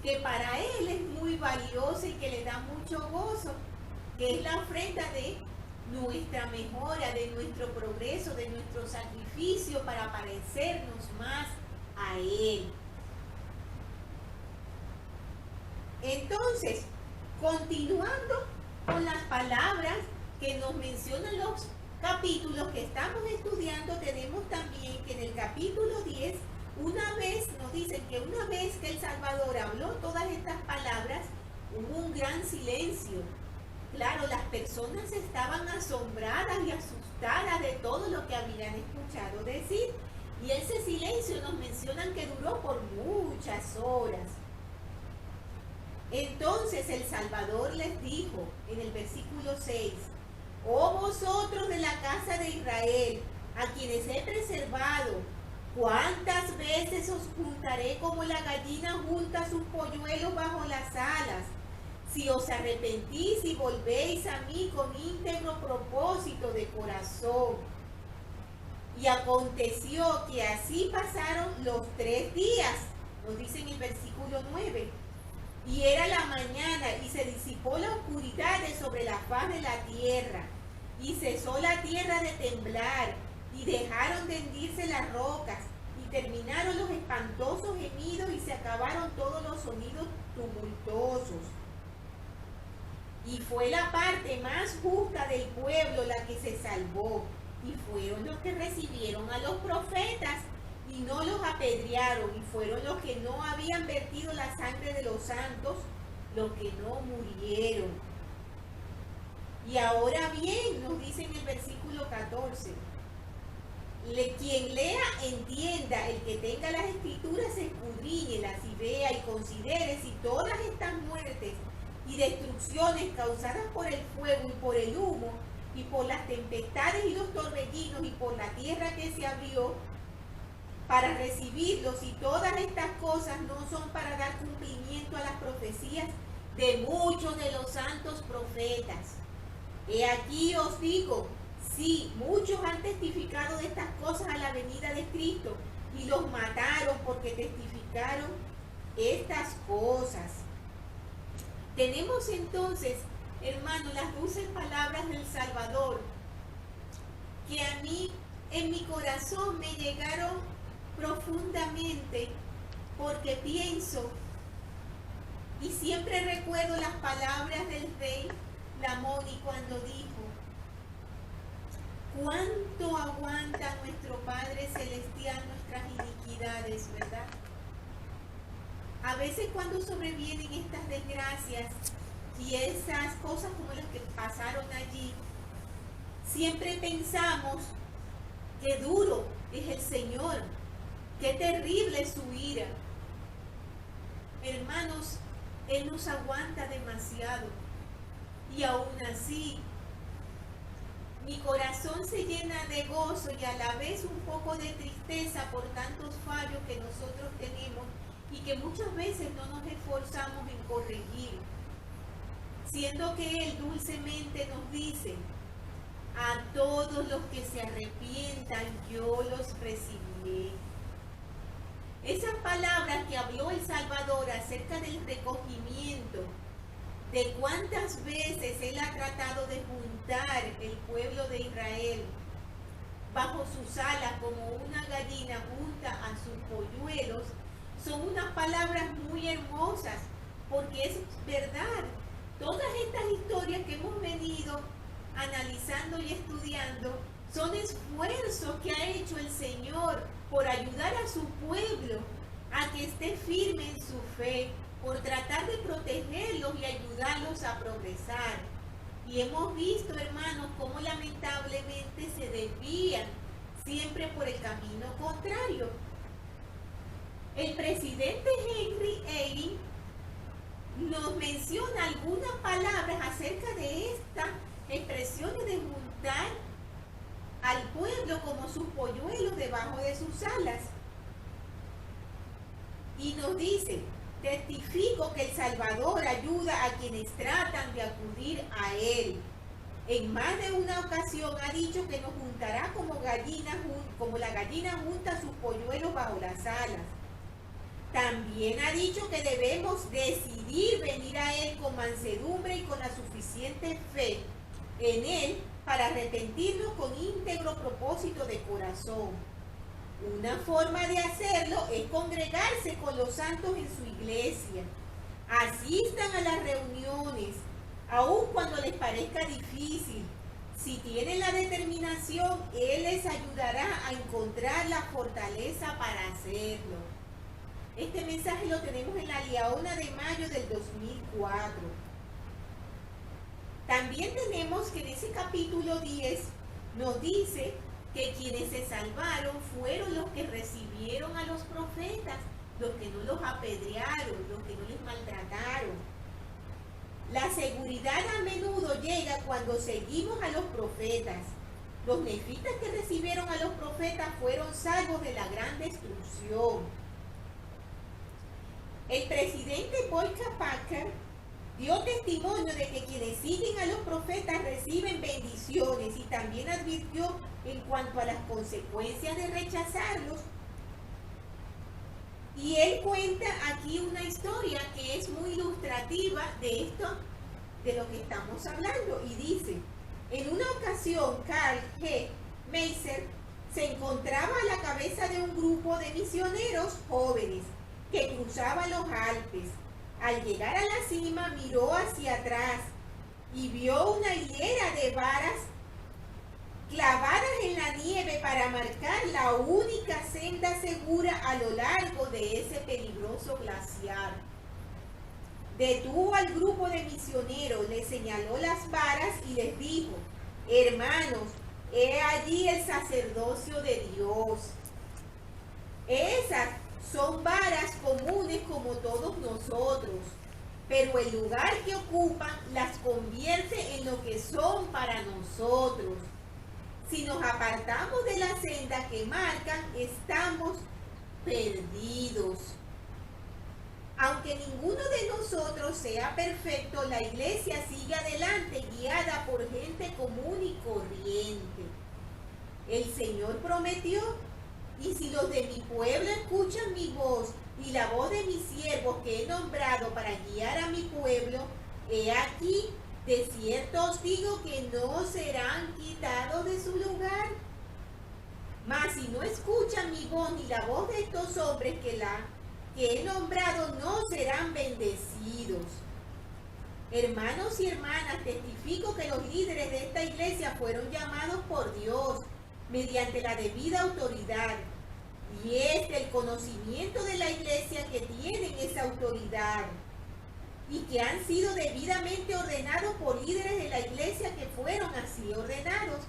C: que para Él es muy valiosa y que le da mucho gozo, que es la ofrenda de nuestra mejora, de nuestro progreso, de nuestro sacrificio para parecernos más a Él. Entonces, continuando con las palabras que nos mencionan los capítulos que estamos estudiando, tenemos también que en el capítulo 10, una vez nos dicen que una vez que el Salvador habló todas estas palabras, hubo un gran silencio. Claro, las personas estaban asombradas y asustadas de todo lo que habían escuchado decir. Y ese silencio nos mencionan que duró por muchas horas. Entonces el Salvador les dijo en el versículo 6, oh vosotros de la casa de Israel, a quienes he preservado, ¿cuántas veces os juntaré como la gallina junta sus polluelos bajo las alas? Si os arrepentís y volvéis a mí con íntegro propósito de corazón. Y aconteció que así pasaron los 3 días, nos dice en el versículo 9. Y era la mañana y se disipó la oscuridad de sobre la faz de la tierra. Y cesó la tierra de temblar y dejaron de hendirse las rocas. Y terminaron los espantosos gemidos y se acabaron todos los sonidos tumultuosos. Y fue la parte más justa del pueblo la que se salvó, y fueron los que recibieron a los profetas, y no los apedrearon, y fueron los que no habían vertido la sangre de los santos, los que no murieron. Y ahora bien, nos dice en el versículo 14, quien lea, entienda, el que tenga las escrituras, escudriñelas y vea y considere si todas estas muertes y destrucciones causadas por el fuego y por el humo y por las tempestades y los torbellinos y por la tierra que se abrió para recibirlos, y todas estas cosas no son para dar cumplimiento a las profecías de muchos de los santos profetas. He aquí os digo, sí, muchos han testificado de estas cosas a la venida de Cristo y los mataron porque testificaron estas cosas. Tenemos entonces, hermanos, las dulces palabras del Salvador, que a mí en mi corazón me llegaron profundamente, porque pienso y siempre recuerdo las palabras del rey Lamoni cuando dijo, ¿cuánto aguanta nuestro Padre Celestial nuestras iniquidades, verdad? A veces cuando sobrevienen estas desgracias y esas cosas como las que pasaron allí, siempre pensamos qué duro es el Señor, qué terrible es su ira. Hermanos, Él nos aguanta demasiado y aún así mi corazón se llena de gozo y a la vez un poco de tristeza por tantos fallos que nosotros tenemos y que muchas veces no nos esforzamos en corregir, siendo que Él dulcemente nos dice, A todos los que se arrepientan, yo los recibiré. Esas palabras que habló el Salvador acerca del recogimiento, de cuántas veces Él ha tratado de juntar el pueblo de Israel bajo sus alas como una gallina junta a sus polluelos, son unas palabras muy hermosas, porque es verdad. Todas estas historias que hemos venido analizando y estudiando son esfuerzos que ha hecho el Señor por ayudar a su pueblo a que esté firme en su fe, por tratar de protegerlos y ayudarlos a progresar. Y hemos visto, hermanos, cómo lamentablemente se desvían siempre por el camino contrario. El presidente Henry Eyring nos menciona algunas palabras acerca de estas expresiones de juntar al pueblo como sus polluelos debajo de sus alas. Y nos dice: testifico que el Salvador ayuda a quienes tratan de acudir a Él. En más de una ocasión ha dicho que nos juntará como la gallina junta sus polluelos bajo las alas. También ha dicho que debemos decidir venir a Él con mansedumbre y con la suficiente fe en Él para arrepentirnos con íntegro propósito de corazón. Una forma de hacerlo es congregarse con los santos en su iglesia. Asistan a las reuniones, aun cuando les parezca difícil. Si tienen la determinación, Él les ayudará a encontrar la fortaleza para hacerlo. Este mensaje lo tenemos en la Liaona de mayo del 2004. También tenemos que en ese capítulo 10 nos dice que quienes se salvaron fueron los que recibieron a los profetas, los que no los apedrearon, los que no les maltrataron. La seguridad a menudo llega cuando seguimos a los profetas. Los nefitas que recibieron a los profetas fueron salvos de la gran destrucción. El presidente Boyka Packer dio testimonio de que quienes siguen a los profetas reciben bendiciones y también advirtió en cuanto a las consecuencias de rechazarlos. Y él cuenta aquí una historia que es muy ilustrativa de esto, de lo que estamos hablando. Y dice: en una ocasión, Karl G. Meiser se encontraba a la cabeza de un grupo de misioneros jóvenes que cruzaban los Alpes. Al llegar a la cima, miró hacia atrás y vio una hilera de varas clavadas en la nieve para marcar la única senda segura a lo largo de ese peligroso glaciar. Detuvo al grupo de misioneros, les señaló las varas y les dijo: hermanos, he allí el sacerdocio de Dios. Esas son varas comunes como todos nosotros, pero el lugar que ocupan las convierte en lo que son para nosotros. Si nos apartamos de la senda que marcan, estamos perdidos. Aunque ninguno de nosotros sea perfecto, la iglesia sigue adelante, guiada por gente común y corriente. El Señor prometió: y si los de mi pueblo escuchan mi voz y la voz de mis siervos que he nombrado para guiar a mi pueblo, he aquí, de cierto os digo que no serán quitados de su lugar. Mas si no escuchan mi voz ni la voz de estos hombres que he nombrado, no serán bendecidos. Hermanos y hermanas, testifico que los líderes de esta iglesia fueron llamados por Dios mediante la debida autoridad, y es del conocimiento de la iglesia que tienen esa autoridad y que han sido debidamente ordenados por líderes de la iglesia que fueron así ordenados.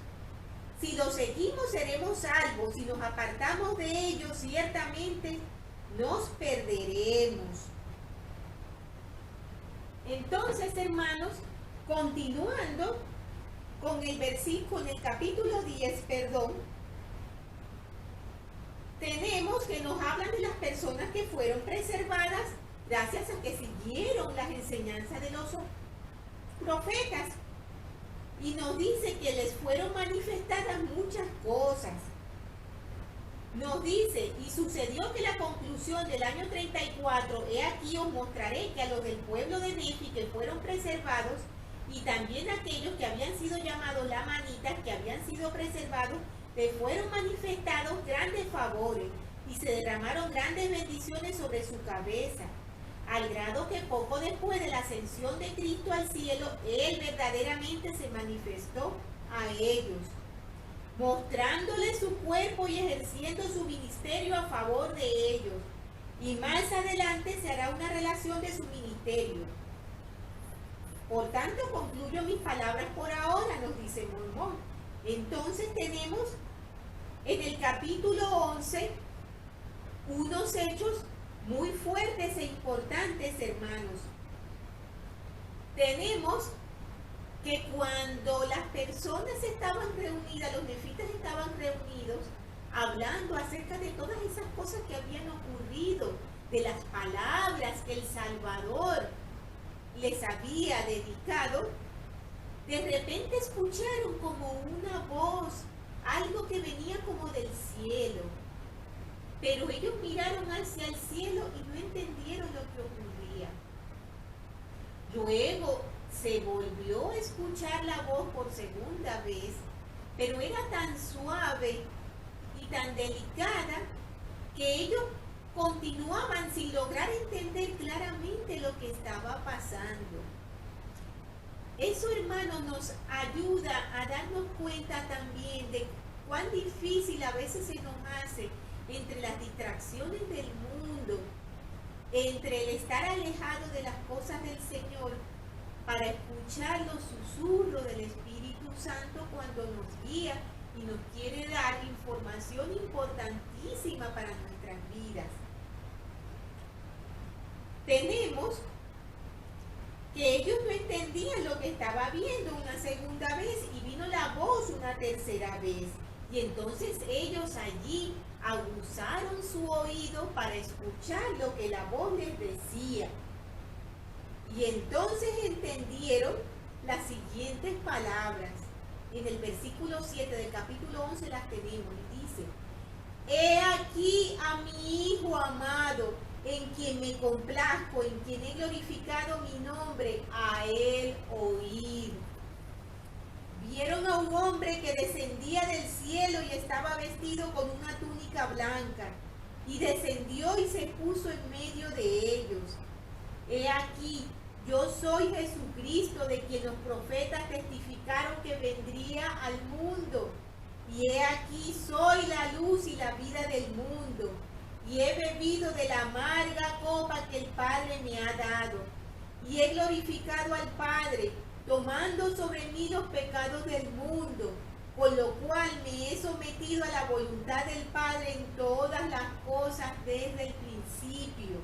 C: Si los seguimos, seremos salvos. Si nos apartamos de ellos, ciertamente nos perderemos. Entonces, hermanos, continuando con el versículo, en el capítulo 10, tenemos que nos hablan de las personas que fueron preservadas gracias a que siguieron las enseñanzas de los profetas. Y nos dice que les fueron manifestadas muchas cosas. Nos dice, y sucedió que la conclusión del año 34, he aquí os mostraré que a los del pueblo de Nefi que fueron preservados, y también a aquellos que habían sido llamados lamanitas, que habían sido preservados, les fueron manifestados grandes favores, y se derramaron grandes bendiciones sobre su cabeza, al grado que poco después de la ascensión de Cristo al cielo, Él verdaderamente se manifestó a ellos, mostrándoles su cuerpo y ejerciendo su ministerio a favor de ellos. Y más adelante se hará una relación de su ministerio. Por tanto, concluyo mis palabras por ahora, nos dice Mormón. Entonces tenemos en el capítulo 11 unos hechos muy fuertes e importantes, hermanos. Tenemos que cuando las personas estaban reunidas, los nefitas estaban reunidos, hablando acerca de todas esas cosas que habían ocurrido, de las palabras que el Salvador les había dedicado, de repente escucharon como una voz, algo que venía como del cielo. Pero ellos miraron hacia el cielo y no entendieron lo que ocurría. Luego se volvió a escuchar la voz por segunda vez, pero era tan suave y tan delicada que ellos continuaban sin lograr entender claramente lo que estaba pasando. Eso, hermano, nos ayuda a darnos cuenta también de cuán difícil a veces se nos hace entre las distracciones del mundo, entre el estar alejado de las cosas del Señor, para escuchar los susurros del Espíritu Santo cuando nos guía y nos quiere dar información importantísima para nuestras vidas. Tenemos que ellos no entendían lo que estaba viendo una segunda vez y vino la voz una tercera vez. Y entonces ellos allí aguzaron su oído para escuchar lo que la voz les decía. Y entonces entendieron las siguientes palabras. En el versículo 7 del capítulo 11 las tenemos y dice: He aquí a mi Hijo amado, en quien me complazco, en quien he glorificado mi nombre, a él oír. Vieron a un hombre que descendía del cielo y estaba vestido con una túnica blanca, y descendió y se puso en medio de ellos. He aquí, yo soy Jesucristo, de quien los profetas testificaron que vendría al mundo. Y he aquí, soy la luz y la vida del mundo. Y he bebido de la amarga copa que el Padre me ha dado. Y he glorificado al Padre, tomando sobre mí los pecados del mundo, con lo cual me he sometido a la voluntad del Padre en todas las cosas desde el principio.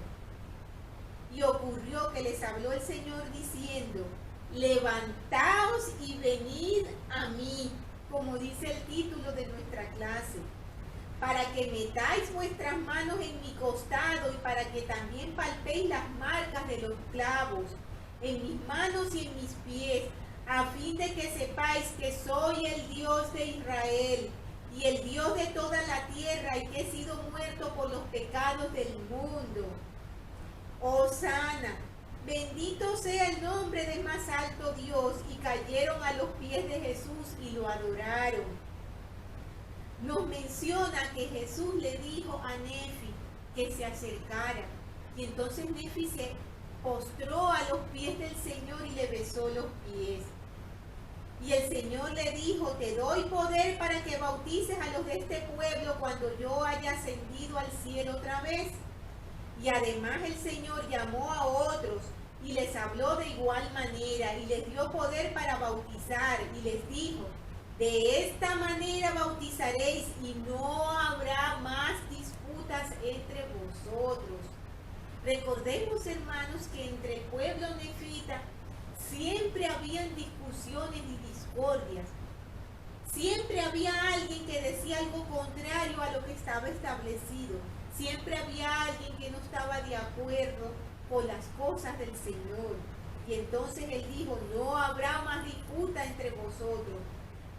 C: Y ocurrió que les habló el Señor diciendo: levantaos y venid a mí, como dice el título de nuestra clase, para que metáis vuestras manos en mi costado y para que también palpéis las marcas de los clavos en mis manos y en mis pies, a fin de que sepáis que soy el Dios de Israel y el Dios de toda la tierra, y que he sido muerto por los pecados del mundo. Hosana, bendito sea el nombre del más alto Dios. Y cayeron a los pies de Jesús y lo adoraron. Nos menciona que Jesús le dijo a Nefi que se acercara, y entonces Nefi se postró a los pies del Señor y le besó los pies. Y el Señor le dijo: te doy poder para que bautices a los de este pueblo cuando yo haya ascendido al cielo otra vez. Y además el Señor llamó a otros y les habló de igual manera y les dio poder para bautizar, y les dijo: de esta manera bautizaréis y no habrá más disputas entre vosotros. Recordemos, hermanos, que entre el pueblo nefita siempre habían discusiones y discordias. Siempre había alguien que decía algo contrario a lo que estaba establecido. Siempre había alguien que no estaba de acuerdo con las cosas del Señor. Y entonces él dijo, no habrá más disputa entre vosotros.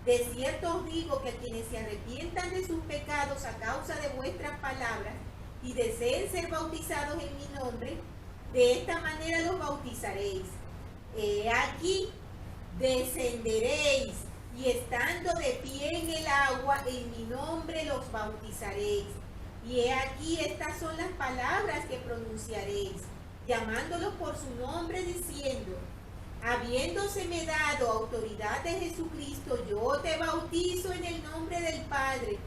C: De cierto os digo que quienes se arrepientan de sus pecados a causa de vuestras palabras y deseen ser bautizados en mi nombre, de esta manera los bautizaréis. He aquí, descenderéis y estando de pie en el agua, en mi nombre los bautizaréis. Y he aquí, estas son las palabras que pronunciaréis, llamándolos por su nombre, diciendo, habiéndoseme dado autoridad de Jesucristo, yo te bautizo en el nombre del Padre,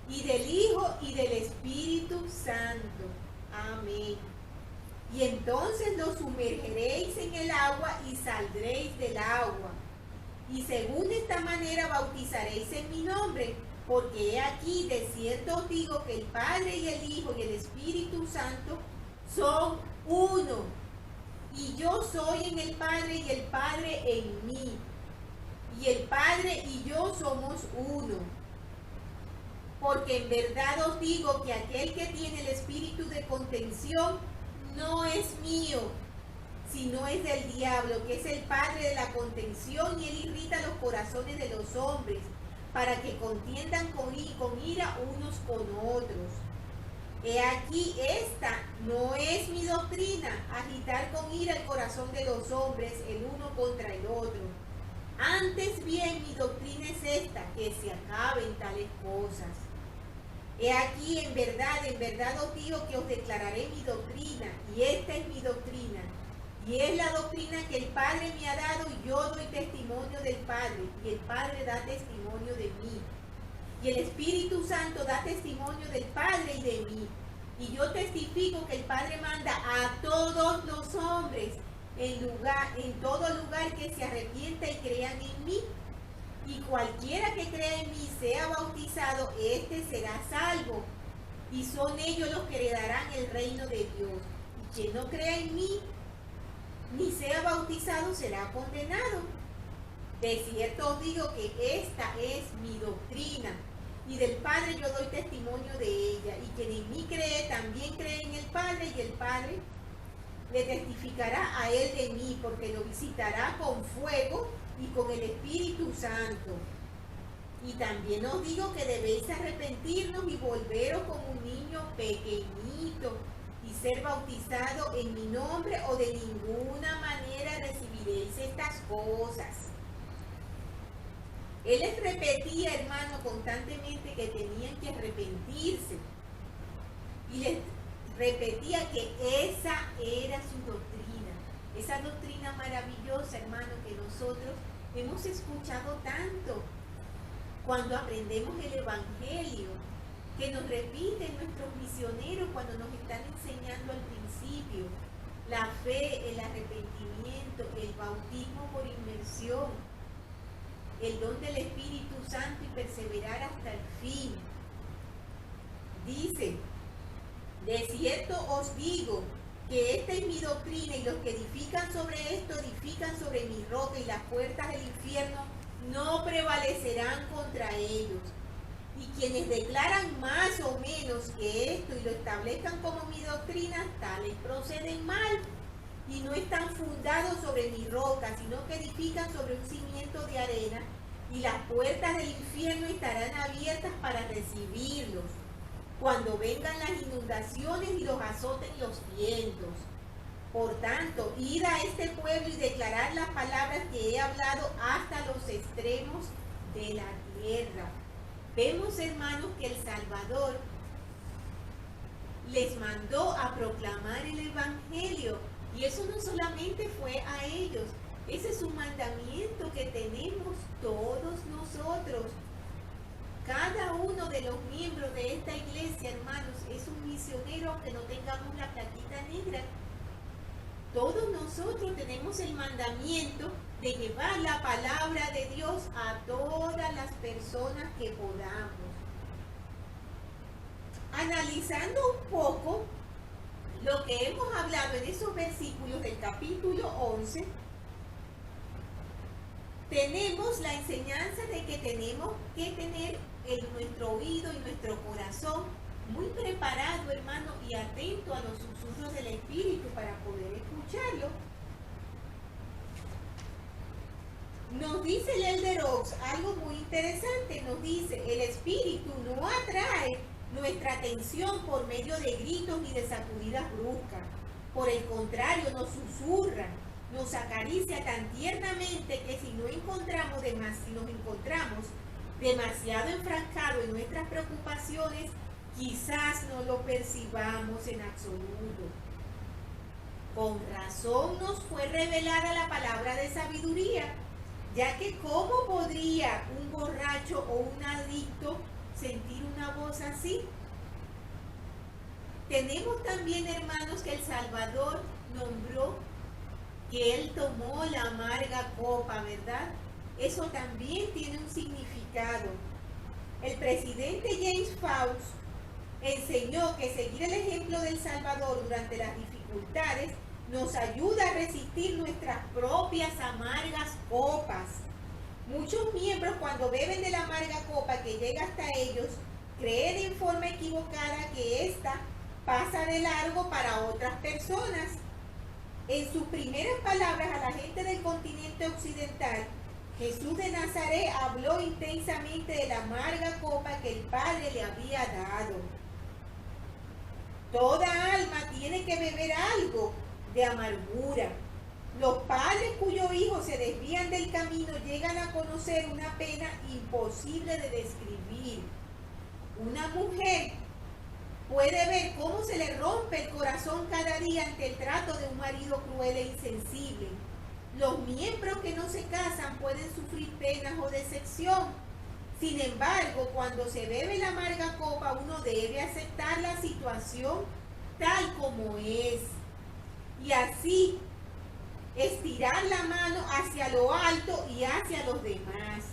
C: y del Hijo, y del Espíritu Santo. Amén. Y entonces los sumergeréis en el agua y saldréis del agua. Y según esta manera bautizaréis en mi nombre, porque he aquí, de cierto os digo que el Padre y el Hijo y el Espíritu Santo son uno. Y yo soy en el Padre y el Padre en mí. Y el Padre y yo somos uno. Porque en verdad os digo que aquel que tiene el espíritu de contención no es mío, sino es del diablo, que es el padre de la contención, y él irrita los corazones de los hombres, para que contiendan con ira unos con otros. He aquí, esta no es mi doctrina, agitar con ira el corazón de los hombres el uno contra el otro. Antes bien, mi doctrina es esta, que se acaben tales cosas. He aquí, en verdad os digo que os declararé mi doctrina, y esta es mi doctrina, y es la doctrina que el Padre me ha dado, y yo doy testimonio del Padre, y el Padre da testimonio de mí. Y el Espíritu Santo da testimonio del Padre y de mí. Y yo testifico que el Padre manda a todos los hombres en todo lugar que se arrepienta y crean en mí. Y cualquiera que crea en mí sea bautizado, éste será salvo. Y son ellos los que heredarán el reino de Dios. Y quien no crea en mí, ni sea bautizado, será condenado. De cierto os digo que esta es mi doctrina. Y del Padre yo doy testimonio de ella. Y quien en mí cree, también cree en el Padre. Y el Padre le testificará a él de mí, porque lo visitará con fuego y con el Espíritu Santo. Y también os digo que debéis arrepentirnos y volveros como un niño pequeñito y ser bautizado en mi nombre, o de ninguna manera recibiréis estas cosas. Él les repetía, hermano, constantemente que tenían que arrepentirse. Y les repetía que esa era su doctrina. Esa doctrina maravillosa, hermano, que nosotros hemos escuchado tanto cuando aprendemos el Evangelio, que nos repiten nuestros misioneros cuando nos están enseñando al principio. La fe, el arrepentimiento, el bautismo por inmersión, el don del Espíritu Santo y perseverar hasta el fin. Dice, de cierto os digo que esta es mi doctrina, y los que edifican sobre esto edifican sobre mi roca, y las puertas del infierno no prevalecerán contra ellos. Y quienes declaran más o menos que esto y lo establezcan como mi doctrina, tales proceden mal y no están fundados sobre mi roca, sino que edifican sobre un cimiento de arena, y las puertas del infierno estarán abiertas para recibirlos cuando vengan las inundaciones y los azoten los vientos. Por tanto, id a este pueblo y declarad las palabras que he hablado hasta los extremos de la tierra. Vemos, hermanos, que el Salvador les mandó a proclamar el Evangelio, y eso no solamente fue a ellos, ese es un mandamiento que tenemos todos nosotros. Cada uno de los miembros de esta iglesia, hermanos, es un misionero, aunque no tengamos la plaquita negra. Todos nosotros tenemos el mandamiento de llevar la palabra de Dios a todas las personas que podamos. Analizando un poco lo que hemos hablado en esos versículos del capítulo 11, tenemos la enseñanza de que tenemos que tener nuestro oído y nuestro corazón muy preparado, hermano, y atento a los susurros del Espíritu para poder escucharlo. Nos dice el Elder Oaks algo muy interesante. Nos dice, el espíritu no atrae nuestra atención por medio de gritos ni de sacudidas bruscas. Por el contrario, nos susurra, nos acaricia tan tiernamente que si nos encontramos demasiado enfrascados en nuestras preocupaciones, quizás no lo percibamos en absoluto. Con razón nos fue revelada la palabra de sabiduría, ya que ¿cómo podría un borracho o un adicto sentir una voz así? Tenemos también, hermanos, que el Salvador nombró que Él tomó la amarga copa, ¿verdad? Eso también tiene un significado. El presidente James Faust enseñó que seguir el ejemplo del Salvador durante las dificultades nos ayuda a resistir nuestras propias amargas copas. Muchos miembros, cuando beben de la amarga copa que llega hasta ellos, creen en forma equivocada que ésta pasa de largo para otras personas. En sus primeras palabras a la gente del continente occidental, Jesús de Nazaret habló intensamente de la amarga copa que el Padre le había dado. Toda alma tiene que beber algo de amargura. Los padres cuyos hijos se desvían del camino llegan a conocer una pena imposible de describir. Una mujer puede ver cómo se le rompe el corazón cada día ante el trato de un marido cruel e insensible. Los miembros que no se casan pueden sufrir penas o decepción. Sin embargo, cuando se bebe la amarga copa, uno debe aceptar la situación tal como es. Y así, estirar la mano hacia lo alto y hacia los demás.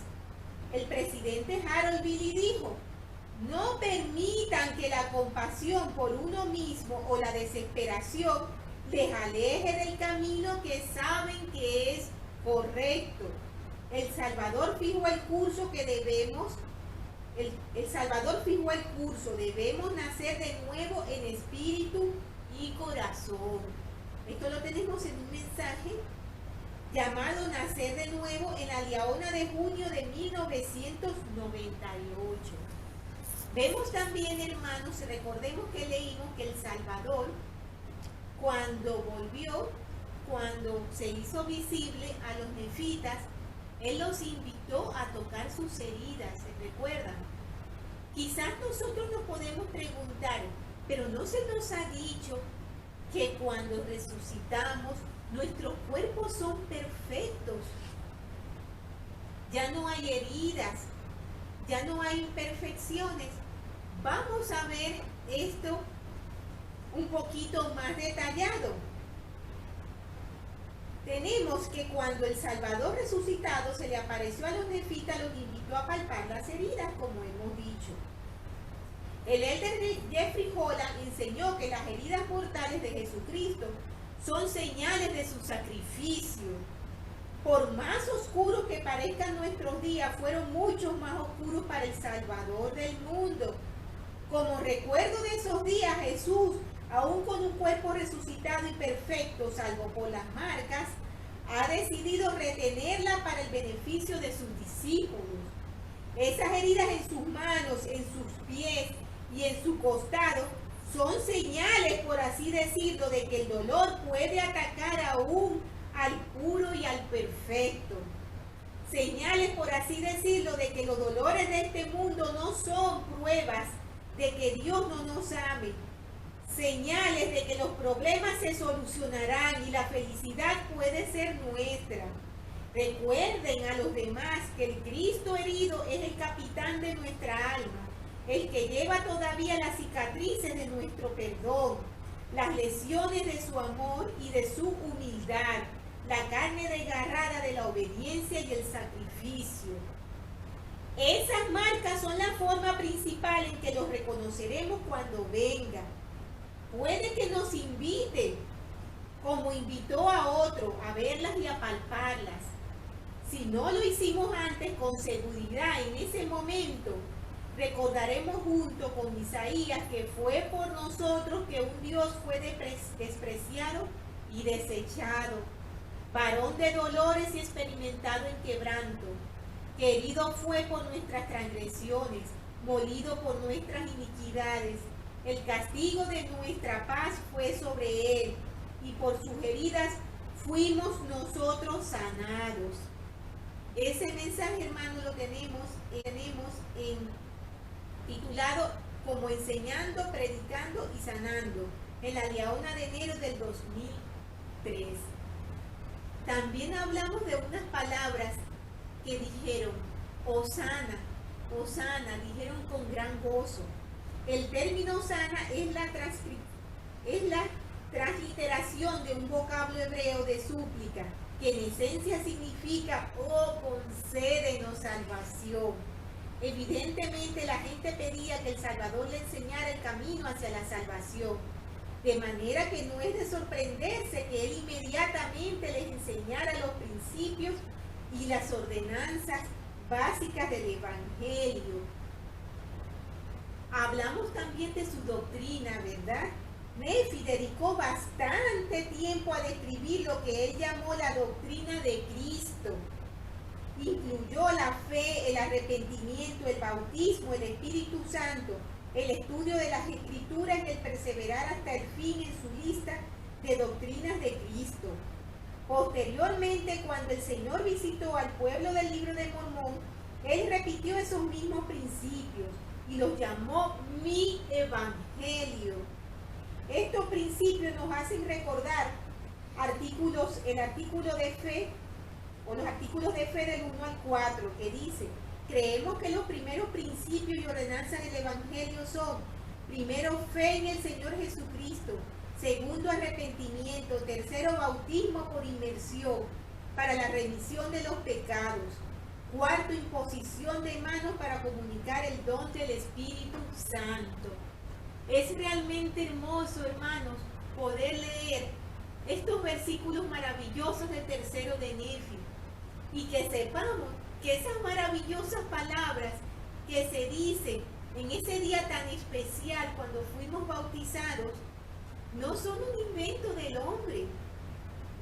C: El presidente Harold Billy dijo, no permitan que la compasión por uno mismo o la desesperación les aleje del camino que saben que es correcto. El Salvador fijó el curso que debemos, debemos nacer de nuevo en espíritu y corazón. Esto lo tenemos en un mensaje llamado Nacer de Nuevo en la Liaona de junio de 1998. Vemos también, hermanos, recordemos que leímos que el Salvador, cuando volvió, cuando se hizo visible a los nefitas, Él los invitó a tocar sus heridas, ¿se recuerdan? Quizás nosotros nos podemos preguntar, pero no se nos ha dicho que cuando resucitamos, nuestros cuerpos son perfectos. Ya no hay heridas, ya no hay imperfecciones. Vamos a ver esto un poquito más detallado. Tenemos que cuando el Salvador resucitado se le apareció a los nefitas, los invitó a palpar las heridas, como hemos dicho. El elder Jeffrey Holland enseñó que las heridas mortales de Jesucristo son señales de su sacrificio. Por más oscuros que parezcan nuestros días, fueron muchos más oscuros para el Salvador del mundo. Como recuerdo de esos días, Jesús, aún con un cuerpo resucitado y perfecto, salvo por las marcas, ha decidido retenerla para el beneficio de sus discípulos. Esas heridas en sus manos, en sus pies y en su costado son señales, por así decirlo, de que el dolor puede atacar aún al puro y al perfecto. Señales, por así decirlo, de que los dolores de este mundo no son pruebas de que Dios no nos ame. Señales de que los problemas se solucionarán y la felicidad puede ser nuestra. Recuerden a los demás que el Cristo herido es el capitán de nuestra alma, el que lleva todavía las cicatrices de nuestro perdón, las lesiones de su amor y de su humildad, la carne desgarrada de la obediencia y el sacrificio. Esas marcas son la forma principal en que los reconoceremos cuando venga. Puede que nos invite, como invitó a otro, a verlas y a palparlas. Si no lo hicimos antes, con seguridad en ese momento, recordaremos junto con Isaías que fue por nosotros que un Dios fue despreciado y desechado. varón de dolores y experimentado en quebranto, que herido fue por nuestras transgresiones, molido por nuestras iniquidades. El castigo de nuestra paz fue sobre él, y por sus heridas fuimos nosotros sanados. Ese mensaje, hermano, lo tenemos titulado como Enseñando, Predicando y Sanando, en la Liaona de enero del 2003. También hablamos de unas palabras que dijeron, Hosana, Hosana, dijeron con gran gozo. El término Hosana es la transliteración de un vocablo hebreo de súplica, que en esencia significa, oh, concédenos salvación. Evidentemente la gente pedía que el Salvador le enseñara el camino hacia la salvación, de manera que no es de sorprenderse que él inmediatamente les enseñara los principios y las ordenanzas básicas del Evangelio. Hablamos también de su doctrina, ¿verdad? Nefi dedicó bastante tiempo a describir lo que él llamó la doctrina de Cristo. Incluyó la fe, el arrepentimiento, el bautismo, el Espíritu Santo, el estudio de las Escrituras y el perseverar hasta el fin en su lista de doctrinas de Cristo. Posteriormente, cuando el Señor visitó al pueblo del Libro de Mormón, él repitió esos mismos principios y los llamó mi Evangelio. Estos principios nos hacen recordar el artículo de fe, o los artículos de fe del 1 al 4, que dice, creemos que los primeros principios y ordenanzas del Evangelio son, primero, fe en el Señor Jesucristo, segundo, arrepentimiento, tercero, bautismo por inmersión para la remisión de los pecados, cuarto, imposición de manos para comunicar el don del Espíritu Santo. Es realmente hermoso, hermanos, poder leer estos versículos maravillosos del tercero de Nefi y que sepamos que esas maravillosas palabras que se dicen en ese día tan especial cuando fuimos bautizados no son un invento del hombre.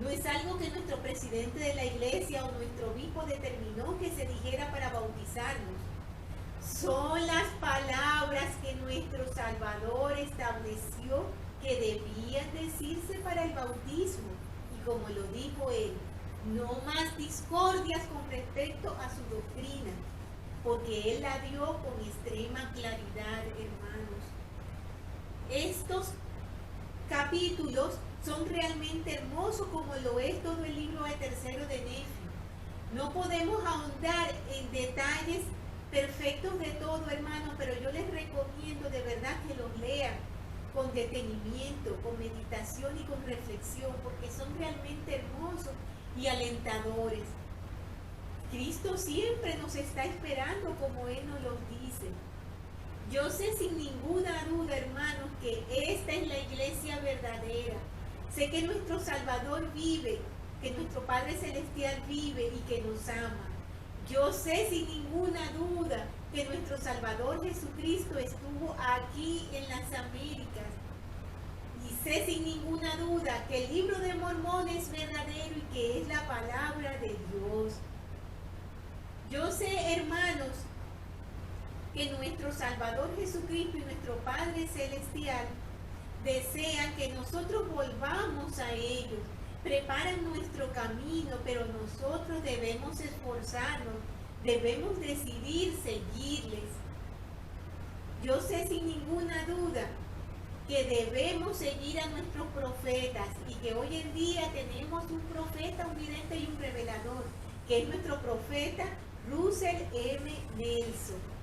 C: No es algo que nuestro presidente de la iglesia o nuestro obispo determinó que se dijera para bautizarnos. Son las palabras que nuestro Salvador estableció que debían decirse para el bautismo. Y como lo dijo él, no más discordias con respecto a su doctrina, porque él la dio con extrema claridad, hermanos. Estos capítulos son realmente hermosos, como lo es todo el libro de tercero de Nefi. No podemos ahondar en detalles perfectos de todo, hermano, pero yo les recomiendo de verdad que los lean con detenimiento, con meditación y con reflexión, porque son realmente hermosos y alentadores. Cristo siempre nos está esperando como Él nos lo dice. Yo sé sin ninguna duda, hermanos, que esta es la iglesia verdadera. Sé que nuestro Salvador vive, que nuestro Padre Celestial vive y que nos ama. Yo sé sin ninguna duda que nuestro Salvador Jesucristo estuvo aquí en las Américas. Y sé sin ninguna duda que el libro de Mormón es verdadero y que es la palabra de Dios. Yo sé, hermanos, que nuestro Salvador Jesucristo y nuestro Padre Celestial desean que nosotros volvamos a ellos. Preparan nuestro camino, pero nosotros debemos esforzarnos, debemos decidir seguirles. Yo sé sin ninguna duda que debemos seguir a nuestros profetas y que hoy en día tenemos un profeta, un vidente y un revelador, que es nuestro profeta Russell M. Nelson.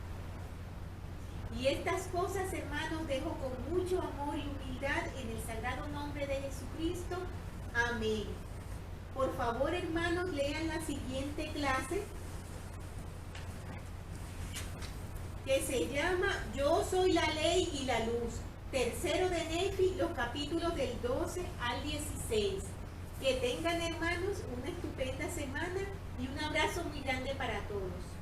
C: Y estas cosas, hermanos, dejo con mucho amor y humildad en el sagrado nombre de Jesucristo. Amén. Por favor, hermanos, lean la siguiente clase, que se llama Yo soy la ley y la luz. Tercero de Nefi, los capítulos del 12 al 16. Que tengan, hermanos, una estupenda semana y un abrazo muy grande para todos.